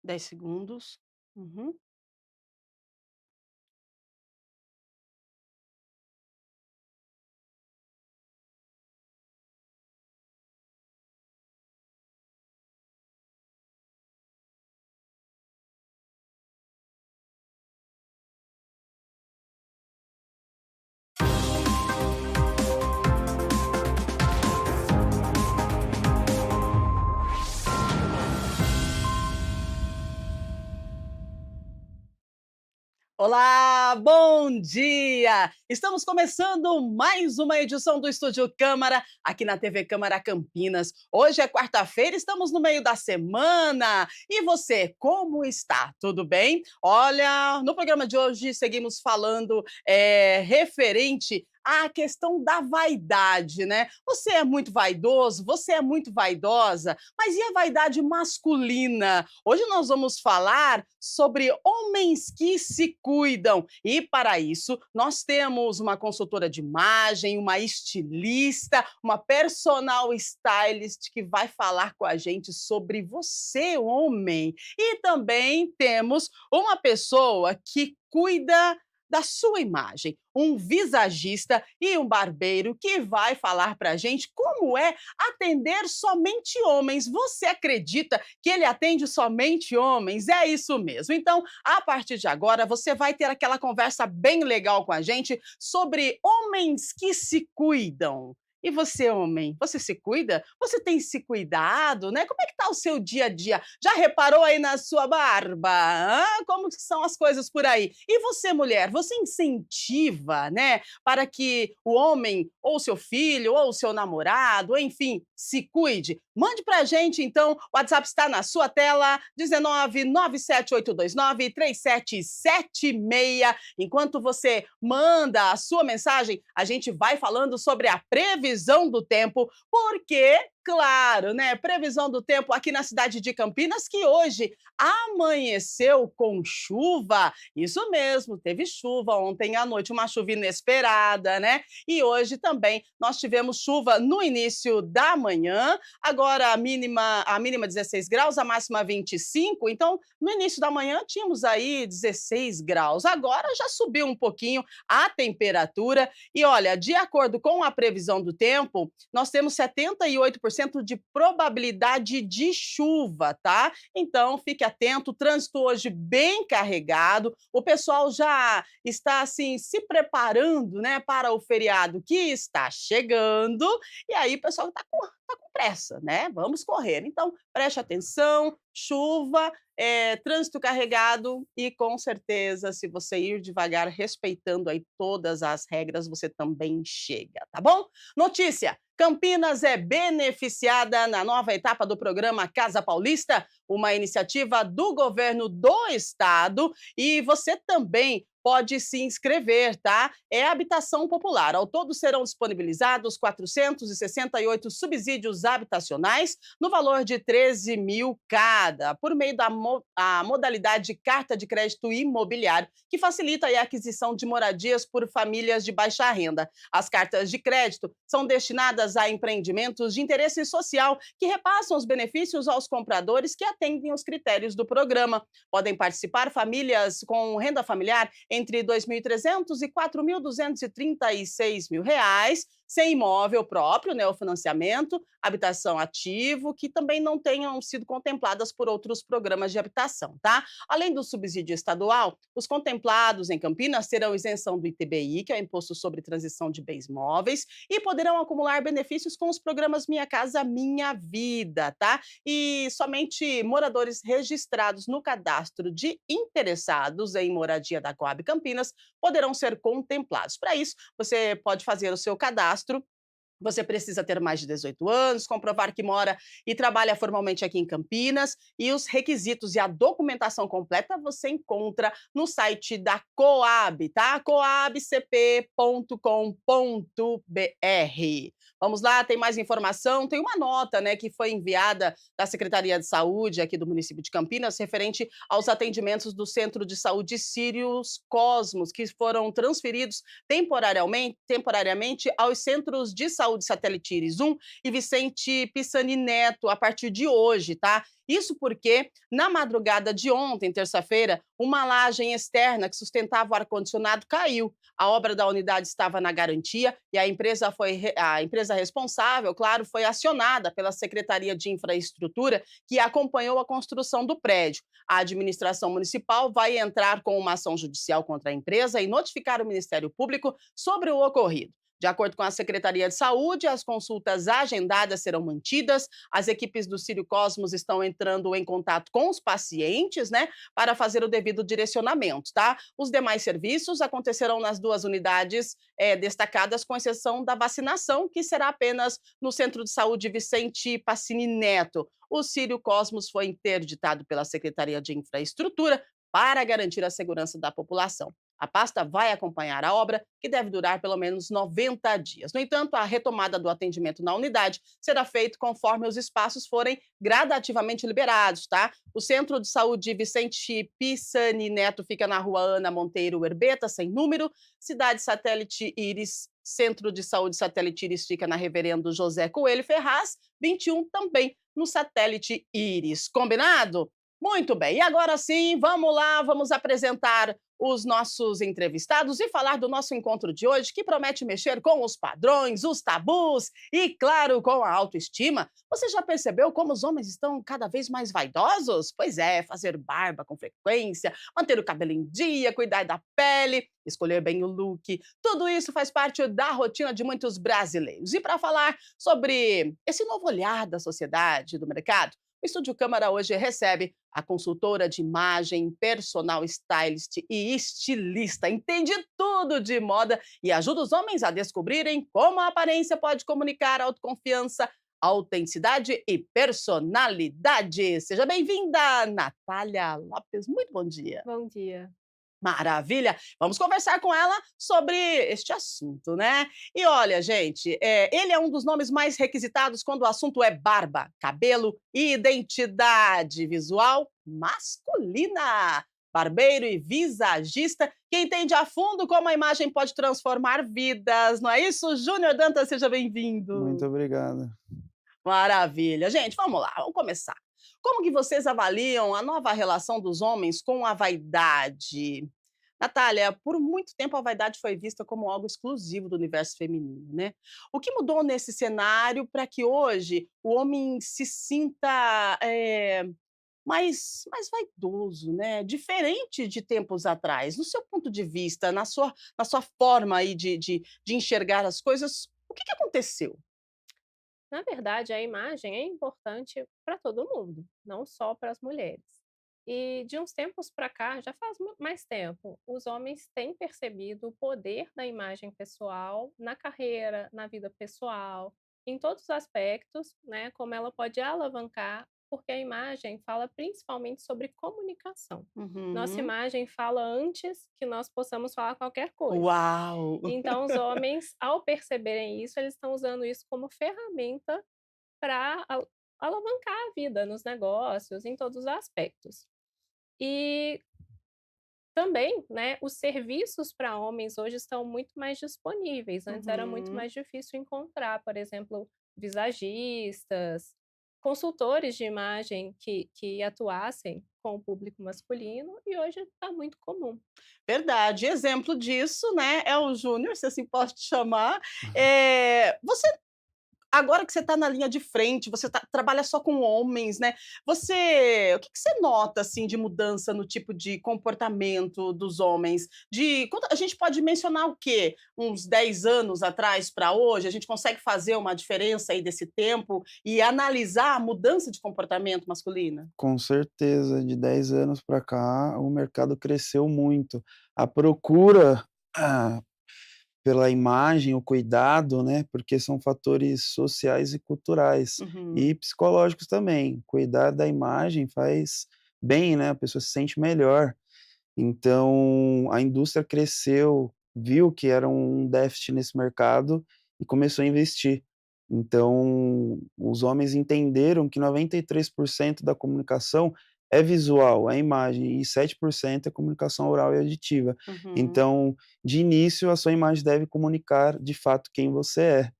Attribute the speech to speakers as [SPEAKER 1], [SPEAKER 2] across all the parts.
[SPEAKER 1] 10 segundos. Uhum. Olá, bom dia! Estamos começando mais uma edição do Estúdio Câmara, aqui na TV Câmara Campinas. Hoje é quarta-feira, estamos no meio da semana. E você, como está? Tudo bem? Olha, no programa de hoje seguimos falando referente à questão da vaidade, né? Você é muito vaidoso, você é muito vaidosa, mas e a vaidade masculina? Hoje nós vamos falar sobre homens que se cuidam. E para isso, nós temos uma consultora de imagem, uma estilista, uma personal stylist que vai falar com a gente sobre você, homem. E também temos uma pessoa que cuida da sua imagem, um visagista e um barbeiro que vai falar para a gente como é atender somente homens. Você acredita que ele atende somente homens? É isso mesmo. Então, a partir de agora, você vai ter aquela conversa bem legal com a gente sobre homens que se cuidam. E você, homem, você se cuida? Você tem se cuidado, né? Como é que tá o seu dia a dia? Já reparou aí na sua barba? Como que são as coisas por aí? E você, mulher, você incentiva, né, para que o homem, ou seu filho, ou seu namorado, enfim, se cuide? Mande pra gente, então, o WhatsApp está na sua tela, 19 978293776. Enquanto você manda a sua mensagem, a gente vai falando sobre a previsão do tempo, porque, claro, né, previsão do tempo aqui na cidade de Campinas, que hoje amanheceu com chuva. Isso mesmo, teve chuva ontem à noite, uma chuva inesperada, né? E hoje também nós tivemos chuva no início da manhã, agora a mínima 16 graus, a máxima 25, então no início da manhã tínhamos aí 16 graus, agora já subiu um pouquinho a temperatura e olha, de acordo com a previsão do tempo, nós temos 78% de probabilidade de chuva, tá? Então fique atento, o trânsito hoje bem carregado, o pessoal já está assim se preparando, né, para o feriado que está chegando, e aí o pessoal tá com pressa, né? Vamos correr. Então, preste atenção, chuva, trânsito carregado e com certeza, se você ir devagar, respeitando aí todas as regras, você também chega, tá bom? Notícia: Campinas é beneficiada na nova etapa do programa Casa Paulista, uma iniciativa do governo do estado, e você também pode se inscrever, tá? É habitação popular. Ao todo serão disponibilizados 468 subsídios habitacionais no valor de 13 mil cada, por meio da a modalidade carta de crédito imobiliário, que facilita aí a aquisição de moradias por famílias de baixa renda. As cartas de crédito são destinadas a empreendimentos de interesse social que repassam os benefícios aos compradores que atendem os critérios do programa. Podem participar famílias com renda familiar entre R$ 2.300 e R$ 4.236 mil, sem imóvel próprio, né, o financiamento, habitação ativo, que também não tenham sido contempladas por outros programas de habitação, tá? Além do subsídio estadual, os contemplados em Campinas terão isenção do ITBI, que é o Imposto sobre Transição de Bens Móveis, e poderão acumular benefícios com os programas Minha Casa Minha Vida, tá? E somente moradores registrados no cadastro de interessados em moradia da Coab Campinas poderão ser contemplados. Para isso, você pode fazer o seu cadastro. Você precisa ter mais de 18 anos, comprovar que mora e trabalha formalmente aqui em Campinas, e os requisitos e a documentação completa você encontra no site da Coab, tá? coabcp.com.br. Vamos lá, tem mais informação, tem uma nota, né, que foi enviada da Secretaria de Saúde aqui do município de Campinas, referente aos atendimentos do Centro de Saúde Sírios Cosmos, que foram transferidos temporariamente aos centros de saúde Saúde Satélite Íris 1 e Vicente Pisani Neto, a partir de hoje, tá? Isso porque, na madrugada de ontem, terça-feira, uma laje externa que sustentava o ar-condicionado caiu. A obra da unidade estava na garantia e a empresa responsável, claro, foi acionada pela Secretaria de Infraestrutura, que acompanhou a construção do prédio. A administração municipal vai entrar com uma ação judicial contra a empresa e notificar o Ministério Público sobre o ocorrido. De acordo com a Secretaria de Saúde, as consultas agendadas serão mantidas. As equipes do Sírio Cosmos estão entrando em contato com os pacientes, né, para fazer o devido direcionamento, tá? Os demais serviços acontecerão nas duas unidades destacadas, com exceção da vacinação, que será apenas no Centro de Saúde Vicente Passini Neto. O Sírio Cosmos foi interditado pela Secretaria de Infraestrutura para garantir a segurança da população. A pasta vai acompanhar a obra, que deve durar pelo menos 90 dias. No entanto, a retomada do atendimento na unidade será feita conforme os espaços forem gradativamente liberados, tá? O Centro de Saúde Vicente Pisani Neto fica na rua Ana Monteiro Herbeta, sem número. Cidade Satélite Íris, Centro de Saúde Satélite Íris fica na Reverendo José Coelho Ferraz, 21, também no Satélite Íris. Combinado? Muito bem, e agora sim, vamos lá, vamos apresentar os nossos entrevistados e falar do nosso encontro de hoje, que promete mexer com os padrões, os tabus e, claro, com a autoestima. Você já percebeu como os homens estão cada vez mais vaidosos? Pois é, fazer barba com frequência, manter o cabelo em dia, cuidar da pele, escolher bem o look. Tudo isso faz parte da rotina de muitos brasileiros. E para falar sobre esse novo olhar da sociedade, do mercado, o Estúdio Câmara hoje recebe a consultora de imagem, personal stylist e estilista. Entende tudo de moda e ajuda os homens a descobrirem como a aparência pode comunicar autoconfiança, autenticidade e personalidade. Seja bem-vinda, Natália Lopes. Muito bom dia.
[SPEAKER 2] Bom dia.
[SPEAKER 1] Maravilha! Vamos conversar com ela sobre este assunto, né? E olha, gente, ele é um dos nomes mais requisitados quando o assunto é barba, cabelo e identidade visual masculina. Barbeiro e visagista que entende a fundo como a imagem pode transformar vidas, não é isso? Júnior Dantas, seja
[SPEAKER 3] Muito
[SPEAKER 1] bem-vindo.
[SPEAKER 3] obrigado.
[SPEAKER 1] Maravilha. Gente, vamos lá, vamos começar. Como que vocês avaliam a nova relação dos homens com a vaidade? Natália, por muito tempo a vaidade foi vista como algo exclusivo do universo feminino, né? O que mudou nesse cenário para que hoje o homem se sinta mais vaidoso, né? Diferente de tempos atrás. No seu ponto de vista, na sua forma aí de enxergar as coisas, o que aconteceu?
[SPEAKER 2] Na verdade, a imagem é importante para todo mundo, não só para as mulheres. E de uns tempos para cá, já faz mais tempo, os homens têm percebido o poder da imagem pessoal na carreira, na vida pessoal, em todos os aspectos, né? Como ela pode alavancar, porque a imagem fala principalmente sobre comunicação. Nossa
[SPEAKER 1] Uhum.
[SPEAKER 2] imagem fala antes que nós possamos falar qualquer coisa.
[SPEAKER 1] Uau!
[SPEAKER 2] Então, os homens, ao perceberem isso, eles estão usando isso como ferramenta para alavancar a vida nos negócios, em todos os aspectos. E também, né, os serviços para homens hoje estão muito mais disponíveis. Antes era muito
[SPEAKER 1] Uhum.
[SPEAKER 2] mais difícil encontrar, por exemplo, visagistas, consultores de imagem que atuassem com o público masculino, e hoje está muito comum.
[SPEAKER 1] Verdade. Exemplo disso, né, é o Júnior, se assim posso te chamar. Você agora que você está na linha de frente, você trabalha só com homens, né, o que que você nota, assim, de mudança no tipo de comportamento dos homens? De quanto a gente pode mencionar o quê? Uns 10 anos atrás para hoje? A gente consegue fazer uma diferença aí desse tempo e analisar a mudança de comportamento masculina?
[SPEAKER 3] Com certeza, de 10 anos para cá, o mercado cresceu muito. A procura, ah, pela imagem, o cuidado, né, porque são fatores sociais e culturais,
[SPEAKER 1] Uhum.
[SPEAKER 3] e psicológicos também. Cuidar da imagem faz bem, né, a pessoa se sente melhor. Então, a indústria cresceu, viu que era um déficit nesse mercado e começou a investir. Então, os homens entenderam que 93% da comunicação é visual, é imagem, e 7% é comunicação oral e auditiva.
[SPEAKER 1] Uhum.
[SPEAKER 3] Então, de início, a sua imagem deve comunicar de fato quem você é.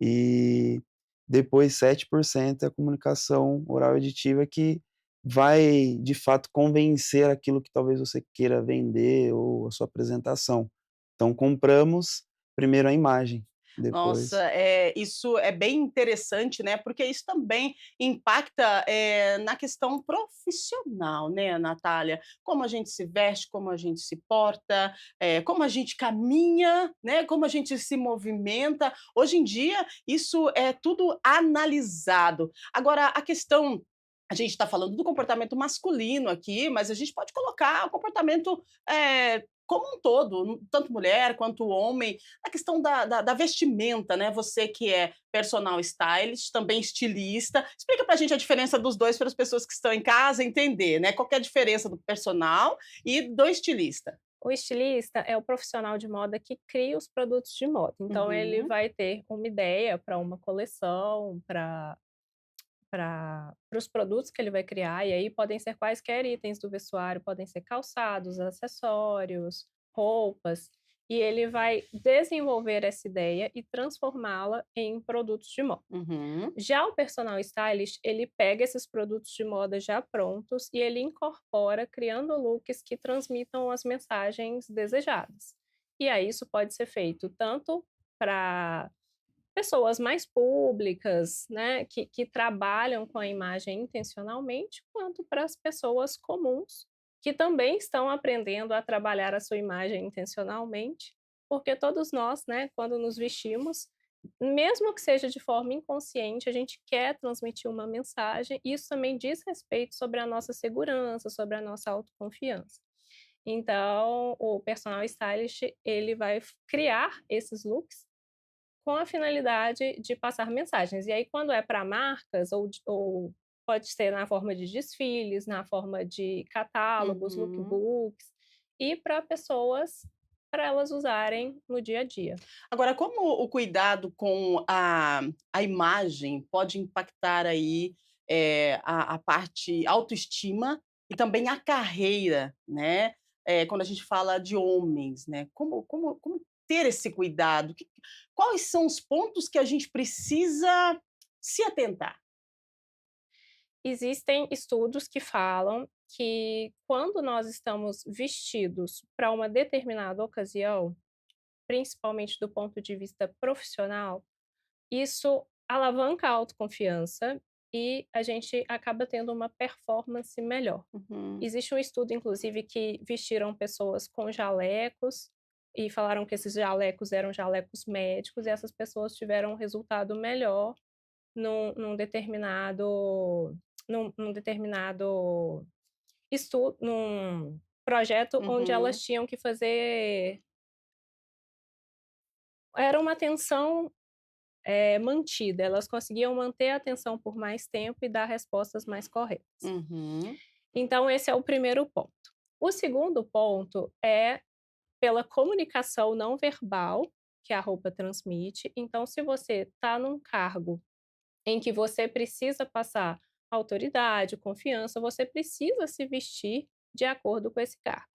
[SPEAKER 3] e depois 7% é a comunicação oral aditiva que vai, de fato, convencer aquilo que talvez você queira vender ou a sua apresentação. Então compramos primeiro a imagem, depois
[SPEAKER 1] Nossa, isso é bem interessante, né, porque isso também impacta, na questão profissional, né, Natália. Como a gente se veste, como a gente se porta, como a gente caminha, né, como a gente se movimenta. Hoje em dia, isso é tudo analisado. Agora, a gente está falando do comportamento masculino aqui, mas a gente pode colocar o comportamento, como um todo, tanto mulher quanto homem, a questão da vestimenta, né? Você que é personal stylist, também estilista. Explica pra gente a diferença dos dois para as pessoas que estão em casa entender, né? Qual que é a diferença do personal e do estilista?
[SPEAKER 2] O estilista é o profissional de moda que cria os produtos de moda. Então, ele
[SPEAKER 1] Uhum,
[SPEAKER 2] vai ter uma ideia para uma coleção, para os produtos que ele vai criar, e aí podem ser quaisquer itens do vestuário, podem ser calçados, acessórios, roupas, e ele vai desenvolver essa ideia e transformá-la em produtos de moda.
[SPEAKER 1] uhum,
[SPEAKER 2] Já o personal stylist, ele pega esses produtos de moda já prontos e ele incorpora, criando looks que transmitam as mensagens desejadas. E aí isso pode ser feito tanto para pessoas mais públicas, né, que trabalham com a imagem intencionalmente, quanto para as pessoas comuns, que também estão aprendendo a trabalhar a sua imagem intencionalmente, porque todos nós, né, quando nos vestimos, mesmo que seja de forma inconsciente, a gente quer transmitir uma mensagem, e isso também diz respeito sobre a nossa segurança, sobre a nossa autoconfiança. Então, o personal stylist, ele vai criar esses looks com a finalidade de passar mensagens. E aí, quando é para marcas, ou pode ser na forma de desfiles, na forma de catálogos,
[SPEAKER 1] uhum.
[SPEAKER 2] lookbooks, e para pessoas, para elas usarem no dia a dia.
[SPEAKER 1] Agora, como o cuidado com a imagem pode impactar aí, a parte autoestima e também a carreira, né, quando a gente fala de homens, né, como ter esse cuidado? Quais são os pontos que a gente precisa se atentar?
[SPEAKER 2] Existem estudos que falam que quando nós estamos vestidos para uma determinada ocasião, principalmente do ponto de vista profissional, isso alavanca a autoconfiança e a gente acaba tendo uma performance melhor.
[SPEAKER 1] Uhum.
[SPEAKER 2] Existe um estudo, inclusive, que vestiram pessoas com jalecos e falaram que esses jalecos eram jalecos médicos e essas pessoas tiveram um resultado melhor num determinado num projeto onde elas
[SPEAKER 1] Uhum.
[SPEAKER 2] tinham que fazer, era uma atenção mantida, elas conseguiam manter a atenção por mais tempo e dar respostas mais corretas.
[SPEAKER 1] Uhum.
[SPEAKER 2] Então esse é o primeiro ponto. O segundo ponto é pela comunicação não verbal que a roupa transmite. Então, se você está num cargo em que você precisa passar autoridade, confiança, você precisa se vestir de acordo com esse cargo.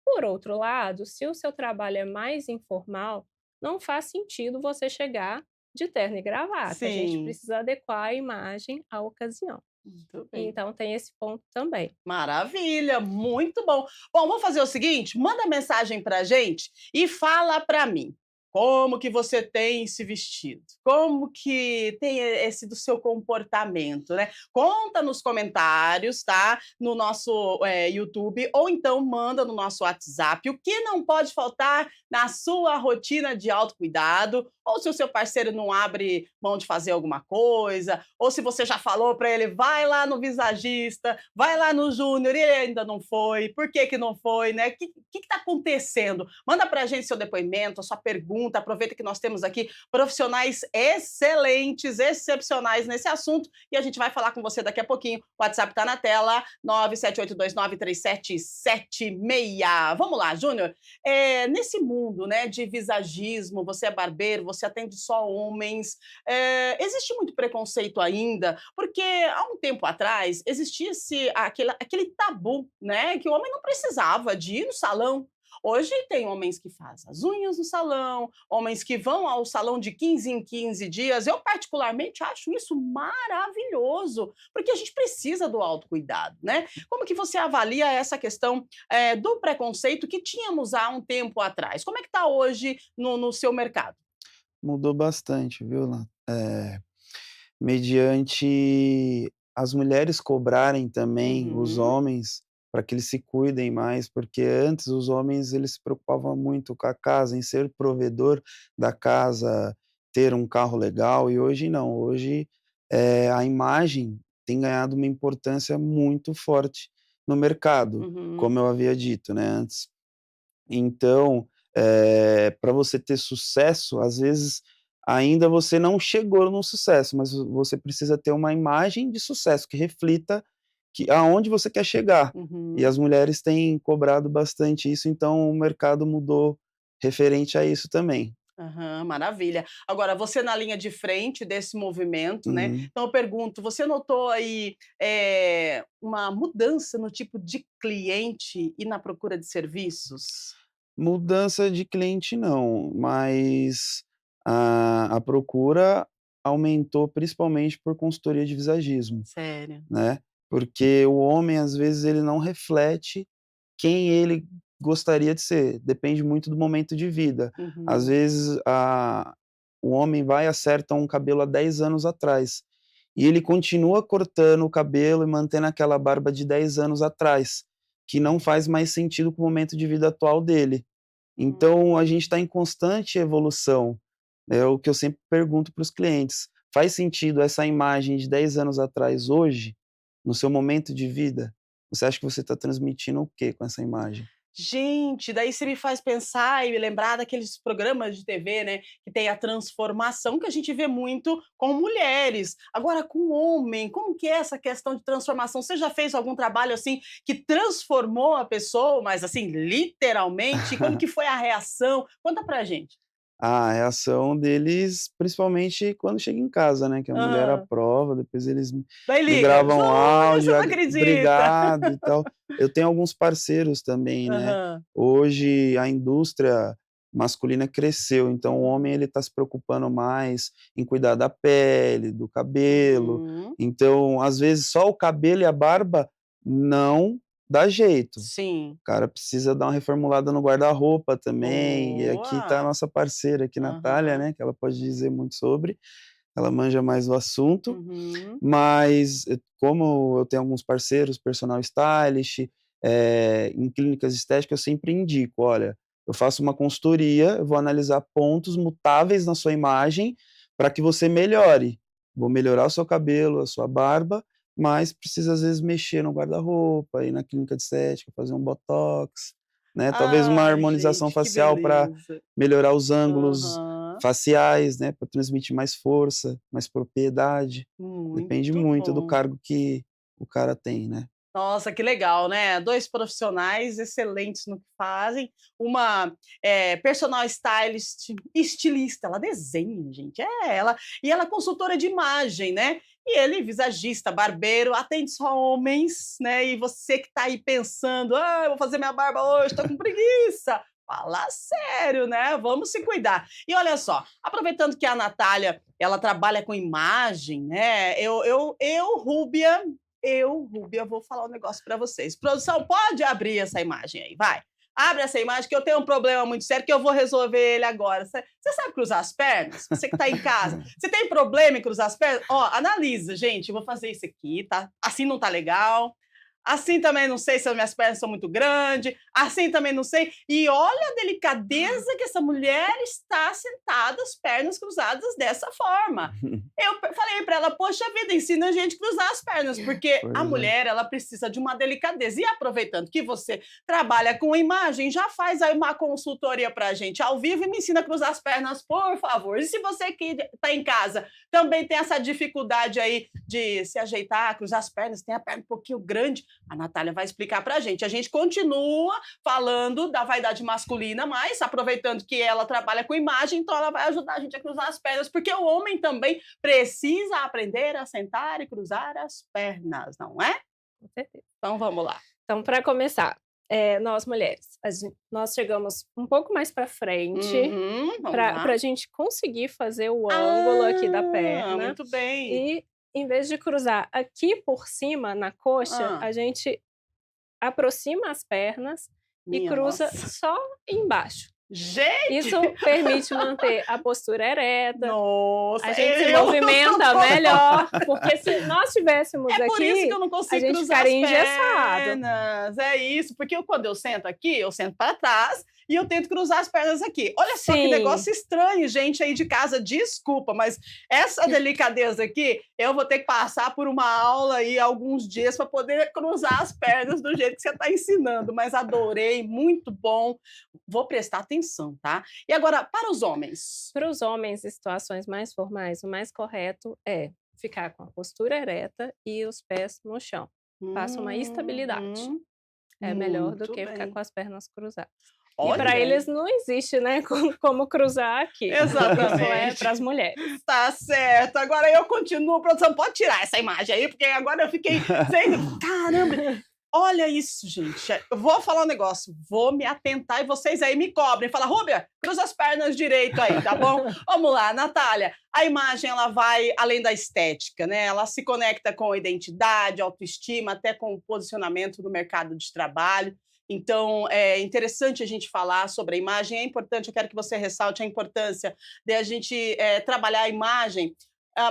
[SPEAKER 2] Por outro lado, se o seu trabalho é mais informal, não faz sentido você chegar de terno e gravata. A gente
[SPEAKER 1] Sim.
[SPEAKER 2] precisa adequar a imagem à ocasião.
[SPEAKER 1] Muito bem.
[SPEAKER 2] Então, tem esse ponto também.
[SPEAKER 1] Maravilha, muito bom. Bom, vamos fazer o seguinte, manda mensagem pra gente e fala pra mim, como que você tem se vestido? Como que tem esse do seu comportamento, né? Conta nos comentários, tá? No nosso, YouTube, ou então manda no nosso WhatsApp, o que não pode faltar na sua rotina de autocuidado, ou se o seu parceiro não abre mão de fazer alguma coisa, ou se você já falou para ele: "Vai lá no visagista, vai lá no Júnior", e ele ainda não foi, por que que não foi, né? O que está acontecendo? Manda para a gente seu depoimento, a sua pergunta, aproveita que nós temos aqui profissionais excelentes, excepcionais nesse assunto, e a gente vai falar com você daqui a pouquinho. O WhatsApp está na tela, 978293776. Vamos lá, Júnior, nesse mundo, né, de visagismo, você é barbeiro, você atende só homens, existe muito preconceito ainda, porque há um tempo atrás existia aquele tabu, né, que o homem não precisava de ir no salão. Hoje tem homens que fazem as unhas no salão, homens que vão ao salão de 15 em 15 dias. Eu particularmente acho isso maravilhoso, porque a gente precisa do autocuidado, né? Como que você avalia essa questão do preconceito que tínhamos há um tempo atrás? Como é que está hoje no seu mercado?
[SPEAKER 3] Mudou bastante, viu, mediante as mulheres cobrarem também os
[SPEAKER 1] Uhum,
[SPEAKER 3] homens para que eles se cuidem mais, porque antes os homens eles se preocupavam muito com a casa, em ser provedor da casa, ter um carro legal, e hoje não, hoje, a imagem tem ganhado uma importância muito forte no mercado,
[SPEAKER 1] uhum,
[SPEAKER 3] como eu havia dito, né, antes. Então, pra você ter sucesso, às vezes, ainda você não chegou no sucesso, mas você precisa ter uma imagem de sucesso que reflita que aonde você quer chegar. E
[SPEAKER 1] uhum.
[SPEAKER 3] as mulheres têm cobrado bastante isso, então o mercado mudou referente a isso também.
[SPEAKER 1] Aham, maravilha. Agora, você na linha de frente desse movimento, né,
[SPEAKER 3] Uhum.
[SPEAKER 1] então eu pergunto, você notou aí, uma mudança no tipo de cliente e na procura de serviços?
[SPEAKER 3] Mudança de cliente não, mas a procura aumentou principalmente por consultoria de visagismo.
[SPEAKER 1] Sério?
[SPEAKER 3] Né, porque o homem, às vezes, ele não reflete quem ele gostaria de ser, depende muito do momento de vida. Às
[SPEAKER 1] Uhum.
[SPEAKER 3] vezes, o homem vai e acerta um cabelo há 10 anos atrás, e ele continua cortando o cabelo e mantendo aquela barba de 10 anos atrás, que não faz mais sentido com o momento de vida atual dele. Então a
[SPEAKER 1] Hum.
[SPEAKER 3] gente está em constante evolução, é o que eu sempre pergunto para os clientes: "Faz sentido essa imagem de 10 anos atrás hoje, no seu momento de vida? Você acha que você está transmitindo o quê com essa imagem?"
[SPEAKER 1] Gente, daí você me faz pensar e me lembrar daqueles programas de TV, né, que tem a transformação que a gente vê muito com mulheres. Agora com homem, como que é essa questão de transformação? Você já fez algum trabalho, assim, que transformou a pessoa, mas, assim, literalmente? Como que foi a reação? Conta pra gente.
[SPEAKER 3] A reação deles, principalmente quando chega em casa, né, que a mulher
[SPEAKER 1] Hã.
[SPEAKER 3] aprova, depois eles
[SPEAKER 1] Daí
[SPEAKER 3] me
[SPEAKER 1] liga:
[SPEAKER 3] gravam
[SPEAKER 1] "Júnior, você
[SPEAKER 3] áudio,
[SPEAKER 1] não acredita".
[SPEAKER 3] "Obrigado" e tal. Eu tenho alguns parceiros também, né.
[SPEAKER 1] Aham.
[SPEAKER 3] Hoje a indústria masculina cresceu, então o homem
[SPEAKER 1] Hum.
[SPEAKER 3] ele está se preocupando mais em cuidar da pele, do cabelo,
[SPEAKER 1] Uhum.
[SPEAKER 3] então às vezes só o cabelo e a barba não dá jeito.
[SPEAKER 1] Sim.
[SPEAKER 3] O cara precisa dar uma reformulada no guarda-roupa também, e aqui está a
[SPEAKER 1] Boa.
[SPEAKER 3] nossa parceira aqui, Natália,
[SPEAKER 1] Aham.
[SPEAKER 3] né, que ela pode dizer muito sobre, ela manja mais do assunto,
[SPEAKER 1] Uhum.
[SPEAKER 3] mas como eu tenho alguns parceiros, personal stylist, em clínicas estéticas, eu sempre indico: "Olha, eu faço uma consultoria, eu vou analisar pontos mutáveis na sua imagem, para que você melhore. Vou melhorar o seu cabelo, a sua barba, mas precisa às vezes mexer no guarda-roupa, ir na clínica de estética, fazer um botox, né, talvez uma
[SPEAKER 1] Ai,
[SPEAKER 3] harmonização
[SPEAKER 1] gente, que
[SPEAKER 3] facial para
[SPEAKER 1] beleza.
[SPEAKER 3] melhorar os ângulos
[SPEAKER 1] Aham.
[SPEAKER 3] faciais, né, para transmitir mais força, mais propriedade. Depende
[SPEAKER 1] Muito
[SPEAKER 3] muito do
[SPEAKER 1] bom.
[SPEAKER 3] cargo que o cara tem, né.
[SPEAKER 1] Nossa, que legal, né. 2 profissionais excelentes no que fazem, uma, personal stylist, estilista, ela desenha, gente, ela é consultora de imagem, né. E ele visagista, barbeiro, atende só homens, né. E você que está aí pensando: "Ah, eu vou fazer minha barba hoje, estou com preguiça", fala sério, né, vamos se cuidar. E olha só, aproveitando que a Natália, ela trabalha com imagem, né, Rúbia, vou falar um negócio para vocês. Produção, pode abrir essa imagem aí, vai. Abre essa imagem que eu tenho um problema muito sério que eu vou resolver ele agora. Você sabe cruzar as pernas? Você que está em casa. Você tem problema em cruzar as pernas? Ó, analisa, gente. Eu vou fazer isso aqui, tá? Assim não tá legal. Assim também não sei se as minhas pernas são muito grandes. Assim também não sei. E olha a delicadeza que essa mulher está sentada, as pernas cruzadas dessa forma. Falei para ela: "Poxa vida, ensina a gente a cruzar as pernas", porque a
[SPEAKER 3] Pois é.
[SPEAKER 1] mulher, ela precisa de uma delicadeza. E aproveitando que você trabalha com imagem, já faz aí uma consultoria pra gente ao vivo e me ensina a cruzar as pernas, por favor. E se você que está em casa também tem essa dificuldade aí de se ajeitar, cruzar as pernas, tem a perna um pouquinho grande, a Natália vai explicar pra gente. A gente continua falando da vaidade masculina, mas aproveitando que ela trabalha com imagem, então ela vai ajudar a gente a cruzar as pernas, porque o homem também precisa aprender a sentar e cruzar as pernas, não é?
[SPEAKER 2] Com certeza.
[SPEAKER 1] Então vamos lá.
[SPEAKER 2] Então, para começar, Nós mulheres, nós chegamos um pouco mais para frente,
[SPEAKER 1] Vamos
[SPEAKER 2] para
[SPEAKER 1] lá.
[SPEAKER 2] a gente conseguir fazer o ângulo aqui da
[SPEAKER 1] Ah,
[SPEAKER 2] perna,
[SPEAKER 1] muito bem.
[SPEAKER 2] e em vez de cruzar aqui por cima, na coxa,
[SPEAKER 1] Hã.
[SPEAKER 2] a gente aproxima as pernas e
[SPEAKER 1] Minha
[SPEAKER 2] cruza
[SPEAKER 1] nossa.
[SPEAKER 2] só embaixo.
[SPEAKER 1] Gente!
[SPEAKER 2] Isso permite manter a postura ereta,
[SPEAKER 1] Nossa,
[SPEAKER 2] a gente se
[SPEAKER 1] eu
[SPEAKER 2] movimenta
[SPEAKER 1] tô
[SPEAKER 2] melhor, porque se nós estivéssemos
[SPEAKER 1] é por isso que
[SPEAKER 2] aqui,
[SPEAKER 1] eu não
[SPEAKER 2] a
[SPEAKER 1] consigo
[SPEAKER 2] gente
[SPEAKER 1] cruzar as
[SPEAKER 2] ficaria engessado.
[SPEAKER 1] pernas, é isso, porque quando eu sento aqui, eu sento para trás e eu tento cruzar as pernas aqui. Olha só que
[SPEAKER 2] Sim,
[SPEAKER 1] negócio estranho, gente aí de casa, desculpa, mas essa delicadeza aqui, eu vou ter que passar por uma aula aí alguns dias para poder cruzar as pernas do jeito que você está ensinando, mas adorei, muito bom, vou prestar atenção, tá? E agora, para os homens?
[SPEAKER 2] para os homens em situações mais formais, o mais correto é ficar com a postura ereta e os pés no chão. Passa uma estabilidade.
[SPEAKER 1] Uhum.
[SPEAKER 2] É melhor do
[SPEAKER 1] Muito
[SPEAKER 2] que ficar
[SPEAKER 1] bem.
[SPEAKER 2] com as pernas cruzadas. E para
[SPEAKER 1] Olha
[SPEAKER 2] eles
[SPEAKER 1] aí.
[SPEAKER 2] não existe, né, como cruzar aqui. Isso é
[SPEAKER 1] Exatamente.
[SPEAKER 2] para as mulheres.
[SPEAKER 1] Tá certo. Agora eu continuo. Produção, pode tirar essa imagem aí, porque agora eu fiquei vendo. Caramba! Olha isso, gente. Eu vou falar um negócio. Vou me atentar e vocês aí me cobrem. Fala, Rúbia, cruza as pernas direito aí, tá bom? Vamos lá, Natália. A imagem, ela vai além da estética, né? Ela se conecta com a identidade, autoestima, até com o posicionamento no mercado de trabalho. Então, é interessante a gente falar sobre a imagem. É importante, eu quero que você ressalte a importância de a gente trabalhar a imagem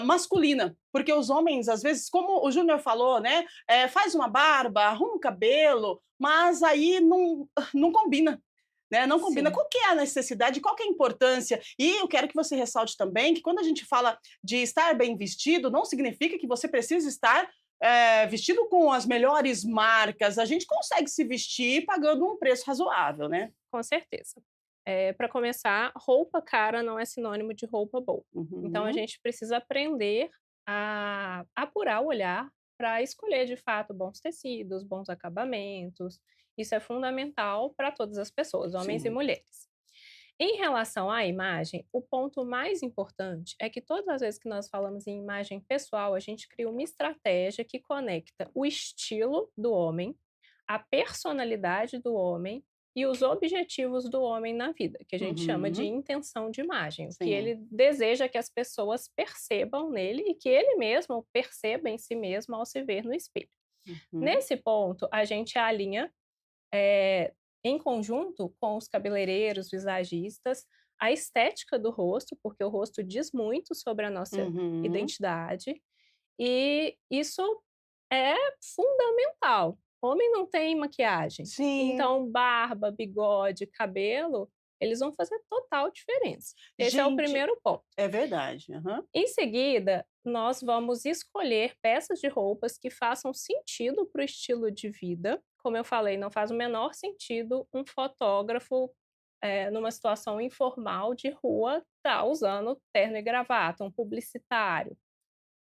[SPEAKER 1] masculina, porque os homens, às vezes, como o Júnior falou, né, faz uma barba, arruma um cabelo, mas aí não combina. Né? Não combina.
[SPEAKER 2] Sim,
[SPEAKER 1] Qual que é a necessidade, qual que é a importância? E eu quero que você ressalte também que quando a gente fala de estar bem vestido, não significa que você precisa estar vestido com as melhores marcas. A gente consegue se vestir pagando um preço razoável, né?
[SPEAKER 2] com certeza. Para começar, roupa cara não é sinônimo de roupa boa. Então a
[SPEAKER 1] Uhum,
[SPEAKER 2] gente precisa aprender a apurar o olhar para escolher de fato bons tecidos, bons acabamentos. Isso é fundamental para todas as pessoas, homens e
[SPEAKER 1] sim.
[SPEAKER 2] mulheres. Em relação à imagem, o ponto mais importante é que todas as vezes que nós falamos em imagem pessoal, a gente cria uma estratégia que conecta o estilo do homem, a personalidade do homem e os objetivos do homem na vida, que a gente chama de
[SPEAKER 1] Uhum,
[SPEAKER 2] intenção de imagem, o que
[SPEAKER 1] sim.
[SPEAKER 2] ele deseja que as pessoas percebam nele e que ele mesmo perceba em si mesmo ao se ver no espelho.
[SPEAKER 1] Uhum.
[SPEAKER 2] Nesse ponto, a gente alinha eh, em conjunto com os cabeleireiros, visagistas, a estética do rosto, porque o rosto diz muito sobre a nossa
[SPEAKER 1] Uhum.
[SPEAKER 2] identidade, e isso é fundamental. Homem não tem maquiagem,
[SPEAKER 1] Sim.
[SPEAKER 2] então barba, bigode, cabelo, eles vão fazer total diferença. Esse é o
[SPEAKER 1] Gente,
[SPEAKER 2] primeiro ponto.
[SPEAKER 1] é verdade. Aham.
[SPEAKER 2] Em seguida, nós vamos escolher peças de roupas que façam sentido para o estilo de vida. Como eu falei, não faz o menor sentido um fotógrafo, numa situação informal de rua, tá usando terno e gravata, um publicitário,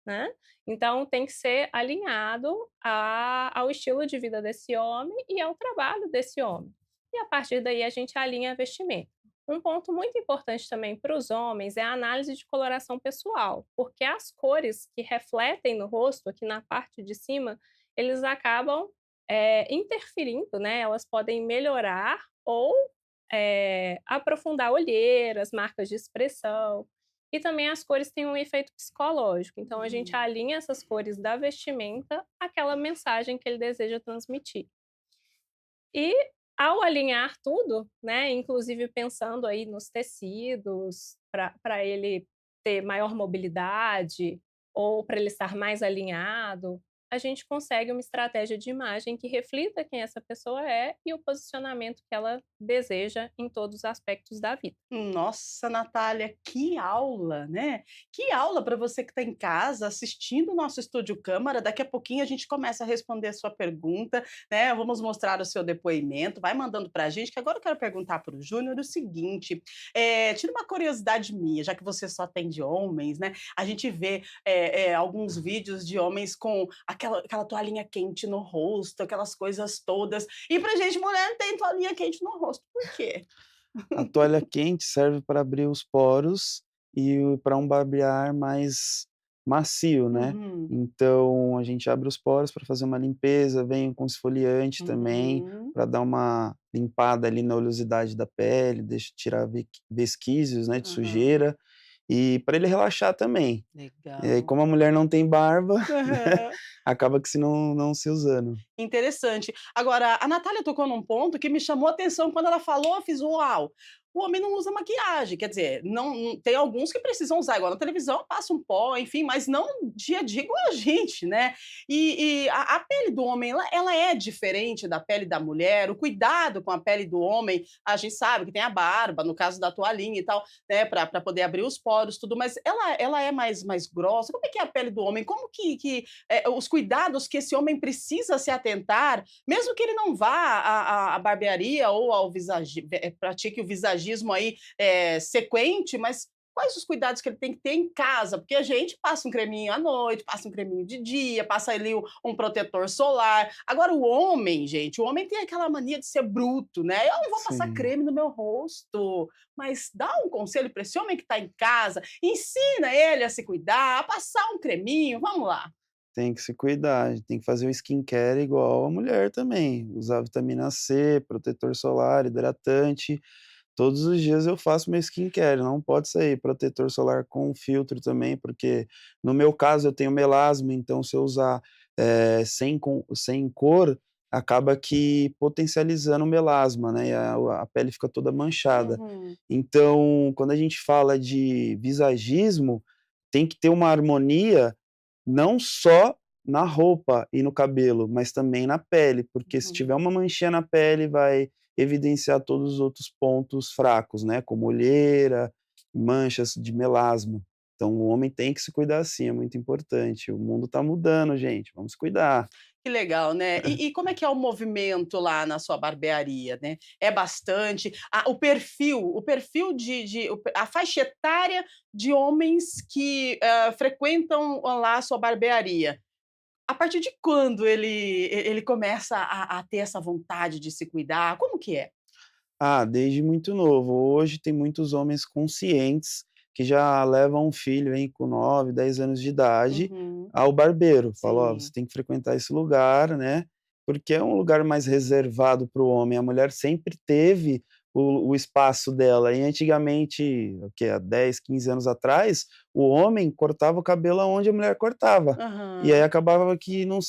[SPEAKER 2] né. Então tem que ser alinhado ao estilo de vida desse homem e ao trabalho desse homem. E a partir daí a gente alinha a vestimenta. Um ponto muito importante também para os homens é a análise de coloração pessoal, porque as cores que refletem no rosto, aqui na parte de cima, eles acabam, interferindo, né, elas podem melhorar ou, aprofundar olheiras, marcas de expressão. E também as cores têm um efeito psicológico, então a gente
[SPEAKER 1] Hum.
[SPEAKER 2] alinha essas cores da vestimenta àquela mensagem que ele deseja transmitir. E ao alinhar tudo, né, inclusive pensando aí nos tecidos, para ele ter maior mobilidade ou para ele estar mais alinhado, a gente consegue uma estratégia de imagem que reflita quem essa pessoa é e o posicionamento que ela deseja em todos os aspectos da vida.
[SPEAKER 1] Nossa, Natália, que aula, né? Que aula para você que está em casa assistindo o nosso Estúdio Câmara. Daqui a pouquinho a gente começa a responder a sua pergunta, né? Vamos mostrar o seu depoimento. Vai mandando para a gente, que agora eu quero perguntar para o Júnior o seguinte: tira uma curiosidade minha, já que você só atende homens, né? A gente vê alguns vídeos de homens com aquela toalhinha quente no rosto, aquelas coisas todas. E pra gente, mulher, não tem toalhinha quente no rosto. Por quê?
[SPEAKER 3] A toalha quente serve para abrir os poros e para um barbear mais macio, né.
[SPEAKER 1] Uhum.
[SPEAKER 3] Então a gente abre os poros para fazer uma limpeza, vem com esfoliante também,
[SPEAKER 1] Uhum.
[SPEAKER 3] para dar uma limpada ali na oleosidade da pele, deixa tirar vesquícios, né, de
[SPEAKER 1] Aham.
[SPEAKER 3] sujeira, e para ele relaxar também. E aí
[SPEAKER 1] Legal.
[SPEAKER 3] como a mulher não tem barba,
[SPEAKER 1] Aham.
[SPEAKER 3] acaba que se não se usando.
[SPEAKER 1] Interessante. Agora, a Natália tocou num ponto que me chamou a atenção quando ela falou, eu fiz: "Uau!". O homem não usa maquiagem, quer dizer, não tem alguns que precisam usar, igual na televisão, passa um pó, enfim, mas não dia a dia igual a gente, né. E a pele do homem, ela é diferente da pele da mulher, o cuidado com a pele do homem, a gente sabe que tem a barba, no caso da toalhinha e tal, né, pra poder abrir os poros, tudo, mas ela é mais grossa? Como é que é a pele do homem? Como que os cuidados que esse homem precisa se atentar, mesmo que ele não vá à barbearia ou ao pratique o visagismo aí sequente, mas quais os cuidados que ele tem que ter em casa? Porque a gente passa um creminho à noite, passa um creminho de dia, passa ali um protetor solar. Agora, o homem, gente, o homem tem aquela mania de ser bruto, né? Eu não vou passar
[SPEAKER 3] Sim.
[SPEAKER 1] creme no meu rosto, mas dá um conselho para esse homem que está em casa, ensina ele a se cuidar, a passar um creminho, vamos lá.
[SPEAKER 3] Tem que se cuidar, tem que fazer o skincare igual a mulher também, usar vitamina C, protetor solar, hidratante. Todos os dias eu faço meu skincare, não pode sair protetor solar com filtro também, porque no meu caso eu tenho melasma, então se eu usar, sem cor, acaba que potencializando o melasma, né, e a pele fica toda manchada.
[SPEAKER 1] Uhum,
[SPEAKER 3] Então, quando a gente fala de visagismo, tem que ter uma harmonia não só na roupa e no cabelo, mas também na pele, porque se
[SPEAKER 1] uhum.
[SPEAKER 3] tiver uma manchinha na pele, vai evidenciar todos os outros pontos fracos, né, como olheira, manchas de melasma. Então o homem tem que se cuidar sim, é muito importante. O mundo está mudando, gente, vamos se cuidar.
[SPEAKER 1] Que legal, né. E como é que é o movimento lá na sua barbearia, né? É bastante o perfil a faixa etária de homens que, frequentam lá a sua barbearia, a partir de quando ele começa a ter essa vontade de se cuidar? Como que é?
[SPEAKER 3] Ah, desde muito novo. Hoje tem muitos homens conscientes que já levam um filho aí com 9, 10 anos de idade
[SPEAKER 1] Uhum,
[SPEAKER 3] ao barbeiro. Fala: "Ó, você
[SPEAKER 1] sim.
[SPEAKER 3] tem que frequentar esse lugar, né", porque é um lugar mais reservado para o homem. A mulher sempre teve o espaço dela e antigamente, o quê? Há 10, 15 anos atrás, o homem cortava o cabelo aonde a mulher cortava. E aí
[SPEAKER 1] Aham.
[SPEAKER 3] acabava que não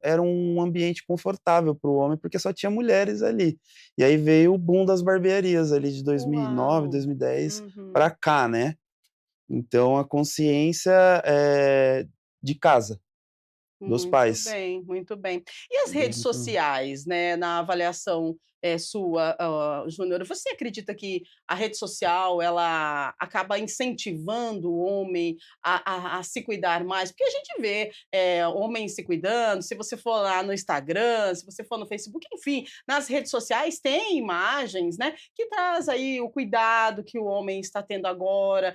[SPEAKER 3] era um ambiente confortável para o homem, porque só tinha mulheres ali. E aí veio o boom das barbearias ali de 2009,
[SPEAKER 1] Uau!
[SPEAKER 3] 2010
[SPEAKER 1] Uhum.
[SPEAKER 3] para cá, né. Então a consciência, de casa, dos
[SPEAKER 1] Muito
[SPEAKER 3] pais.
[SPEAKER 1] bem, muito bem. E as
[SPEAKER 3] Desde
[SPEAKER 1] redes
[SPEAKER 3] muito novo.
[SPEAKER 1] sociais, né, na avaliação, sua, Júnior, você acredita que a rede social ela acaba incentivando o homem a se cuidar mais? Porque a gente vê, homens se cuidando, se você for lá no Instagram, se você for no Facebook, enfim, nas redes sociais tem imagens, né, que traz aí o cuidado que o homem está tendo agora,